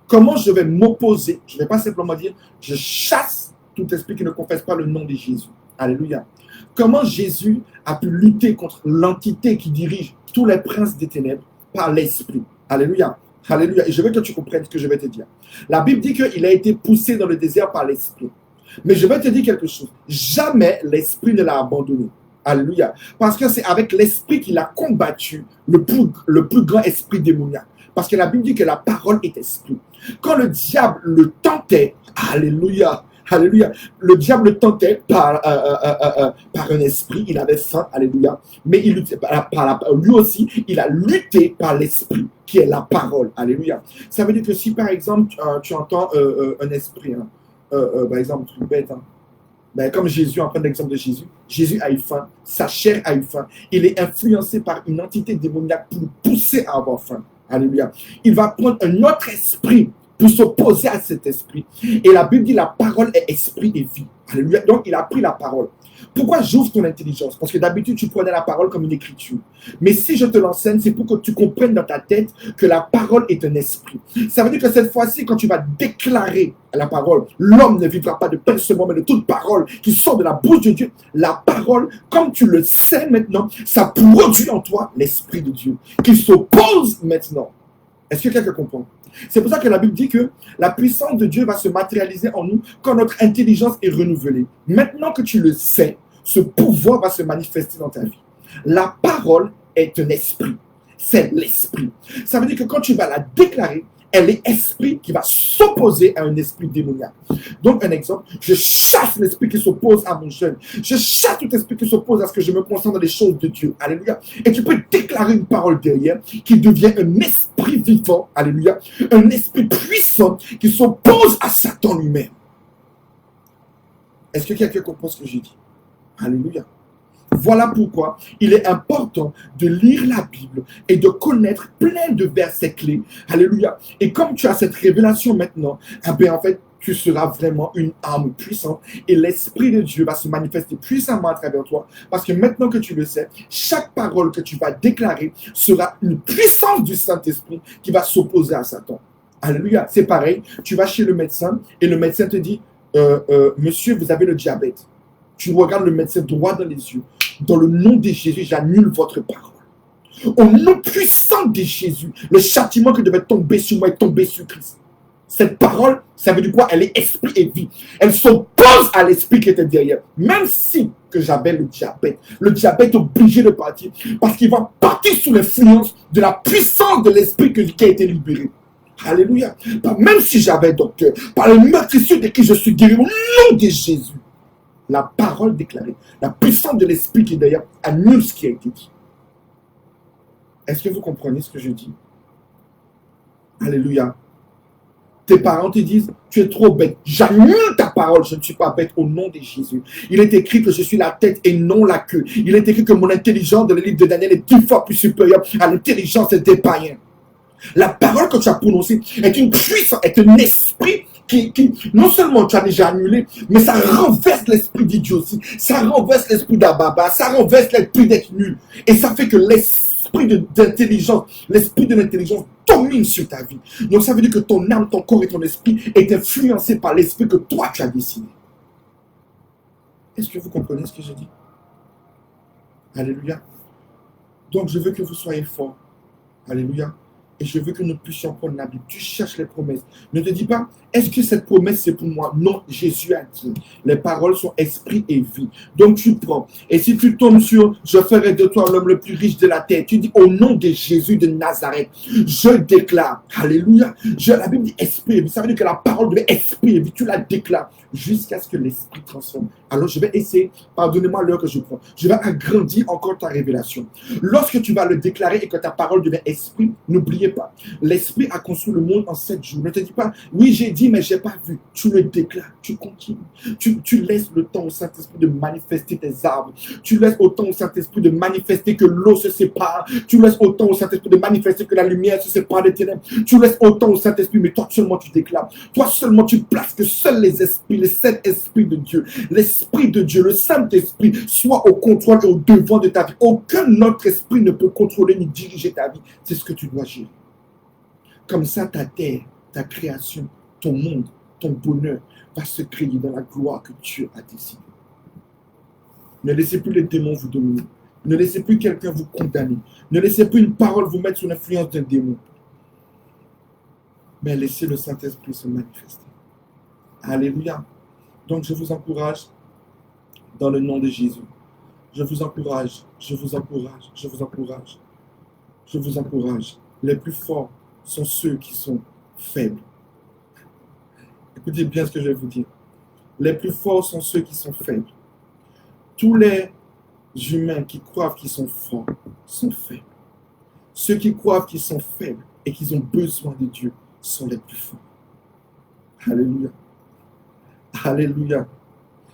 Comment je vais m'opposer? Je ne vais pas simplement dire, je chasse tout esprit qui ne confesse pas le nom de Jésus. Alléluia. Comment Jésus a pu lutter contre l'entité qui dirige tous les princes des ténèbres par l'esprit. Alléluia. Alléluia. Et je veux que tu comprennes ce que je vais te dire. La Bible dit qu'il a été poussé dans le désert par l'esprit. Mais je vais te dire quelque chose. Jamais l'esprit ne l'a abandonné. Alléluia. Parce que c'est avec l'esprit qu'il a combattu le plus grand esprit démoniaque. Parce que la Bible dit que la parole est esprit. Quand le diable le tentait, alléluia, alléluia, le diable le tentait par un esprit, il avait faim, alléluia, mais lui aussi, il a lutté par l'esprit, qui est la parole, alléluia. Ça veut dire que si par exemple, tu entends un esprit, par exemple, un truc bête, ben, comme Jésus, on prend l'exemple de Jésus. Jésus a eu faim, sa chair a eu faim. Il est influencé par une entité démoniaque pour le pousser à avoir faim. Alléluia. Il va prendre un autre esprit pour s'opposer à cet esprit. Et la Bible dit la parole est esprit et vie. Alléluia. Donc il a pris la parole. Pourquoi j'ouvre ton intelligence? Parce que d'habitude, tu prenais la parole comme une écriture. Mais si je te l'enseigne, c'est pour que tu comprennes dans ta tête que la parole est un esprit. Ça veut dire que cette fois-ci, quand tu vas déclarer la parole, l'homme ne vivra pas de pain seulement, mais de toute parole qui sort de la bouche de Dieu. La parole, comme tu le sais maintenant, ça produit en toi l'esprit de Dieu qui s'oppose maintenant. Est-ce que quelqu'un comprend? C'est pour ça que la Bible dit que la puissance de Dieu va se matérialiser en nous quand notre intelligence est renouvelée. Maintenant que tu le sais, ce pouvoir va se manifester dans ta vie. La parole est un esprit. C'est l'esprit. Ça veut dire que quand tu vas la déclarer, elle est esprit qui va s'opposer à un esprit démoniaque. Donc, un exemple, je chasse l'esprit qui s'oppose à mon jeûne. Je chasse tout esprit qui s'oppose à ce que je me concentre dans les choses de Dieu. Alléluia. Et tu peux déclarer une parole derrière qui devient un esprit vivant. Alléluia. Un esprit puissant qui s'oppose à Satan lui-même. Est-ce que quelqu'un comprend ce que j'ai dit? Alléluia. Voilà pourquoi il est important de lire la Bible et de connaître plein de versets clés. Alléluia. Et comme tu as cette révélation maintenant, eh bien, en fait, tu seras vraiment une arme puissante et l'Esprit de Dieu va se manifester puissamment à travers toi. Parce que maintenant que tu le sais, chaque parole que tu vas déclarer sera une puissance du Saint-Esprit qui va s'opposer à Satan. Alléluia. C'est pareil, tu vas chez le médecin et le médecin te dit, monsieur, vous avez le diabète. Tu regardes le médecin droit dans les yeux. Dans le nom de Jésus, j'annule votre parole. Au nom puissant de Jésus, le châtiment qui devait tomber sur moi est tombé sur Christ. Cette parole, ça veut dire quoi? Elle est esprit et vie. Elle s'oppose à l'esprit qui était derrière. Même si que j'avais le diabète est obligé de partir parce qu'il va partir sous l'influence de la puissance de l'esprit qui a été libéré. Alléluia. Même si j'avais docteur, par le meurtrissure de qui je suis guéri, au nom de Jésus, la parole déclarée, la puissance de l'esprit qui est derrière annule ce qui a été dit. Est-ce que vous comprenez ce que je dis? Alléluia. Tes parents te disent, tu es trop bête. J'annule ta parole, je ne suis pas bête au nom de Jésus. Il est écrit que je suis la tête et non la queue. Il est écrit que mon intelligence dans le livre de Daniel est 10 fois plus supérieure à l'intelligence des païens. La parole que tu as prononcée est une puissance, est un esprit qui non seulement tu as déjà annulé, mais ça renverse l'esprit d'idiotie, ça renverse l'esprit d'ababa, ça renverse l'esprit d'être nul. Et ça fait que l'esprit d'intelligence, l'esprit de l'intelligence domine sur ta vie. Donc ça veut dire que ton âme, ton corps et ton esprit est influencé par l'esprit que toi tu as décidé. Est-ce que vous comprenez ce que je dis? Alléluia. Donc je veux que vous soyez forts. Alléluia. Et je veux que nous puissions prendre la Bible. Tu cherches les promesses. Ne te dis pas, est-ce que cette promesse c'est pour moi? Non, Jésus a dit. Les paroles sont esprit et vie. Donc tu prends. Et si tu tombes sur, je ferai de toi l'homme le plus riche de la terre, tu dis au nom de Jésus de Nazareth, je déclare. Alléluia. La Bible dit esprit et vie. Ça veut dire que la parole de esprit et vie, tu la déclares jusqu'à ce que l'esprit transforme. Alors je vais essayer, pardonnez-moi l'heure que je prends, je vais agrandir encore ta révélation. Lorsque tu vas le déclarer et que ta parole devient esprit, n'oubliez pas, l'esprit a construit le monde en 7 jours. Ne te dis pas, oui j'ai dit mais je n'ai pas vu. Tu le déclares, tu continues. Tu laisses le temps au Saint-Esprit de manifester tes arbres. Tu laisses au temps au Saint-Esprit de manifester que l'eau se sépare. Tu laisses au temps au Saint-Esprit de manifester que la lumière se sépare des ténèbres. Tu laisses au temps au Saint-Esprit, mais toi seulement tu déclares. Toi seulement tu places que seuls les esprits, les 7 esprits de Dieu, l'Esprit de Dieu, le Saint-Esprit, soit au contrôle et au devant de ta vie. Aucun autre esprit ne peut contrôler ni diriger ta vie. C'est ce que tu dois gérer. Comme ça, ta terre, ta création, ton monde, ton bonheur va se créer dans la gloire que Dieu a décidé. Ne laissez plus les démons vous dominer. Ne laissez plus quelqu'un vous condamner. Ne laissez plus une parole vous mettre sous l'influence d'un démon. Mais laissez le Saint-Esprit se manifester. Alléluia. Donc je vous encourage dans le nom de Jésus. Je vous encourage, je vous encourage, je vous encourage. Je vous encourage. Les plus forts sont ceux qui sont faibles. Écoutez bien ce que je vais vous dire. Les plus forts sont ceux qui sont faibles. Tous les humains qui croient qu'ils sont forts sont faibles. Ceux qui croient qu'ils sont faibles et qu'ils ont besoin de Dieu sont les plus forts. Alléluia. Alléluia.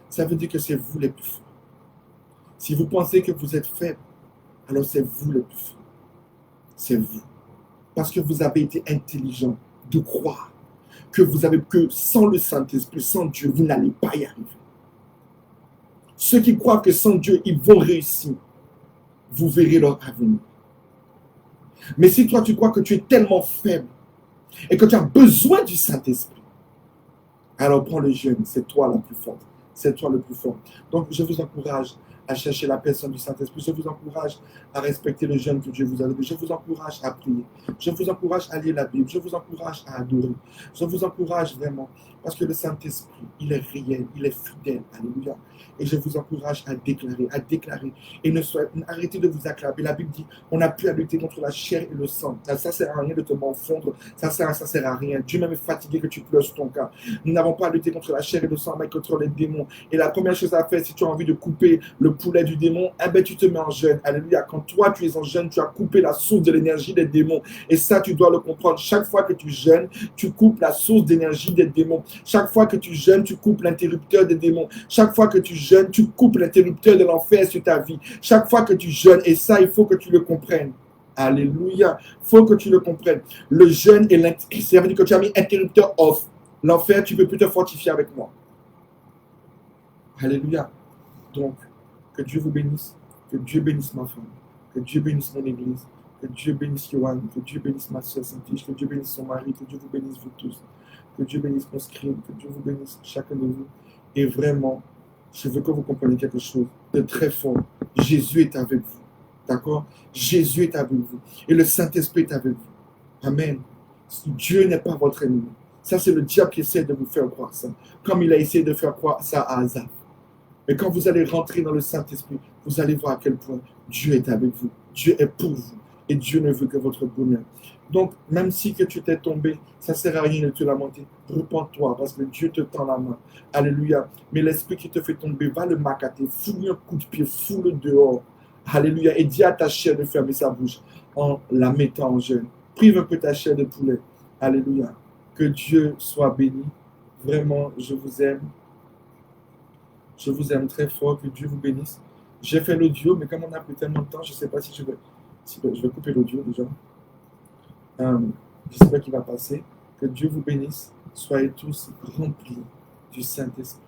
Ça veut dire que c'est vous les plus forts. Si vous pensez que vous êtes faible, alors c'est vous les plus forts. C'est vous. Parce que vous avez été intelligent de croire que sans le Saint-Esprit, sans Dieu, vous n'allez pas y arriver. Ceux qui croient que sans Dieu, ils vont réussir, vous verrez leur avenir. Mais si toi, tu crois que tu es tellement faible et que tu as besoin du Saint-Esprit, alors prends le jeûne, c'est toi la plus forte. C'est toi le plus fort. Donc, je vous encourage à chercher la personne du Saint-Esprit. Je vous encourage à respecter le jeûne que Dieu vous a donné. Je vous encourage à prier. Je vous encourage à lire la Bible. Je vous encourage à adorer. Je vous encourage vraiment parce que le Saint-Esprit, il est réel, il est fidèle. Alléluia. Et je vous encourage à déclarer. Et arrêtez de vous acclamer. La Bible dit, on n'a plus à lutter contre la chair et le sang. Ça ne sert à rien de te morfondre. Ça sert à rien. Dieu même est fatigué que tu pleures sur ton cas. Nous n'avons pas à lutter contre la chair et le sang, mais contre les démons. Et la première chose à faire, si tu as envie de couper le poulet du démon, eh ben, tu te mets en jeûne. Alléluia. Quand toi, tu es en jeûne, tu as coupé la source de l'énergie des démons. Et ça, tu dois le comprendre. Chaque fois que tu jeûnes, tu coupes la source d'énergie des démons. Chaque fois que tu jeûnes, tu coupes l'interrupteur des démons. Chaque fois que tu jeûnes, tu coupes l'interrupteur de l'enfer sur ta vie. Chaque fois que tu jeûnes, et ça, il faut que tu le comprennes. Alléluia. Il faut que tu le comprennes. Le jeûne et ça veut dire que tu as mis interrupteur off. L'enfer, tu ne peux plus te fortifier avec moi. Alléluia. Donc, que Dieu vous bénisse, que Dieu bénisse ma femme, que Dieu bénisse mon église, que Dieu bénisse Johan, que Dieu bénisse ma soeur Saint-Tige, que Dieu bénisse son mari, que Dieu vous bénisse vous tous, que Dieu bénisse mon scribe, que Dieu vous bénisse chacun de vous. Et vraiment, je veux que vous compreniez quelque chose de très fort. Jésus est avec vous. D'accord? Jésus est avec vous. Et le Saint-Esprit est avec vous. Amen. Dieu n'est pas votre ennemi. Ça, c'est le diable qui essaie de vous faire croire ça. Comme il a essayé de faire croire ça à Azaph. Mais quand vous allez rentrer dans le Saint-Esprit, vous allez voir à quel point Dieu est avec vous. Dieu est pour vous. Et Dieu ne veut que votre bonheur. Donc, même si que tu t'es tombé, ça ne sert à rien de te lamenter. Repends-toi parce que Dieu te tend la main. Alléluia. Mais l'esprit qui te fait tomber, va le macater. Fous-lui un coup de pied, fous-le dehors. Alléluia. Et dis à ta chair de fermer sa bouche en la mettant en jeûne. Prive un peu ta chair de poulet. Alléluia. Que Dieu soit béni. Vraiment, je vous aime. Je vous aime très fort. Que Dieu vous bénisse. J'ai fait l'audio, mais comme on a pris tellement de temps, je ne sais pas si je vais couper l'audio déjà. J'espère qu'il va passer. Que Dieu vous bénisse. Soyez tous remplis du Saint-Esprit.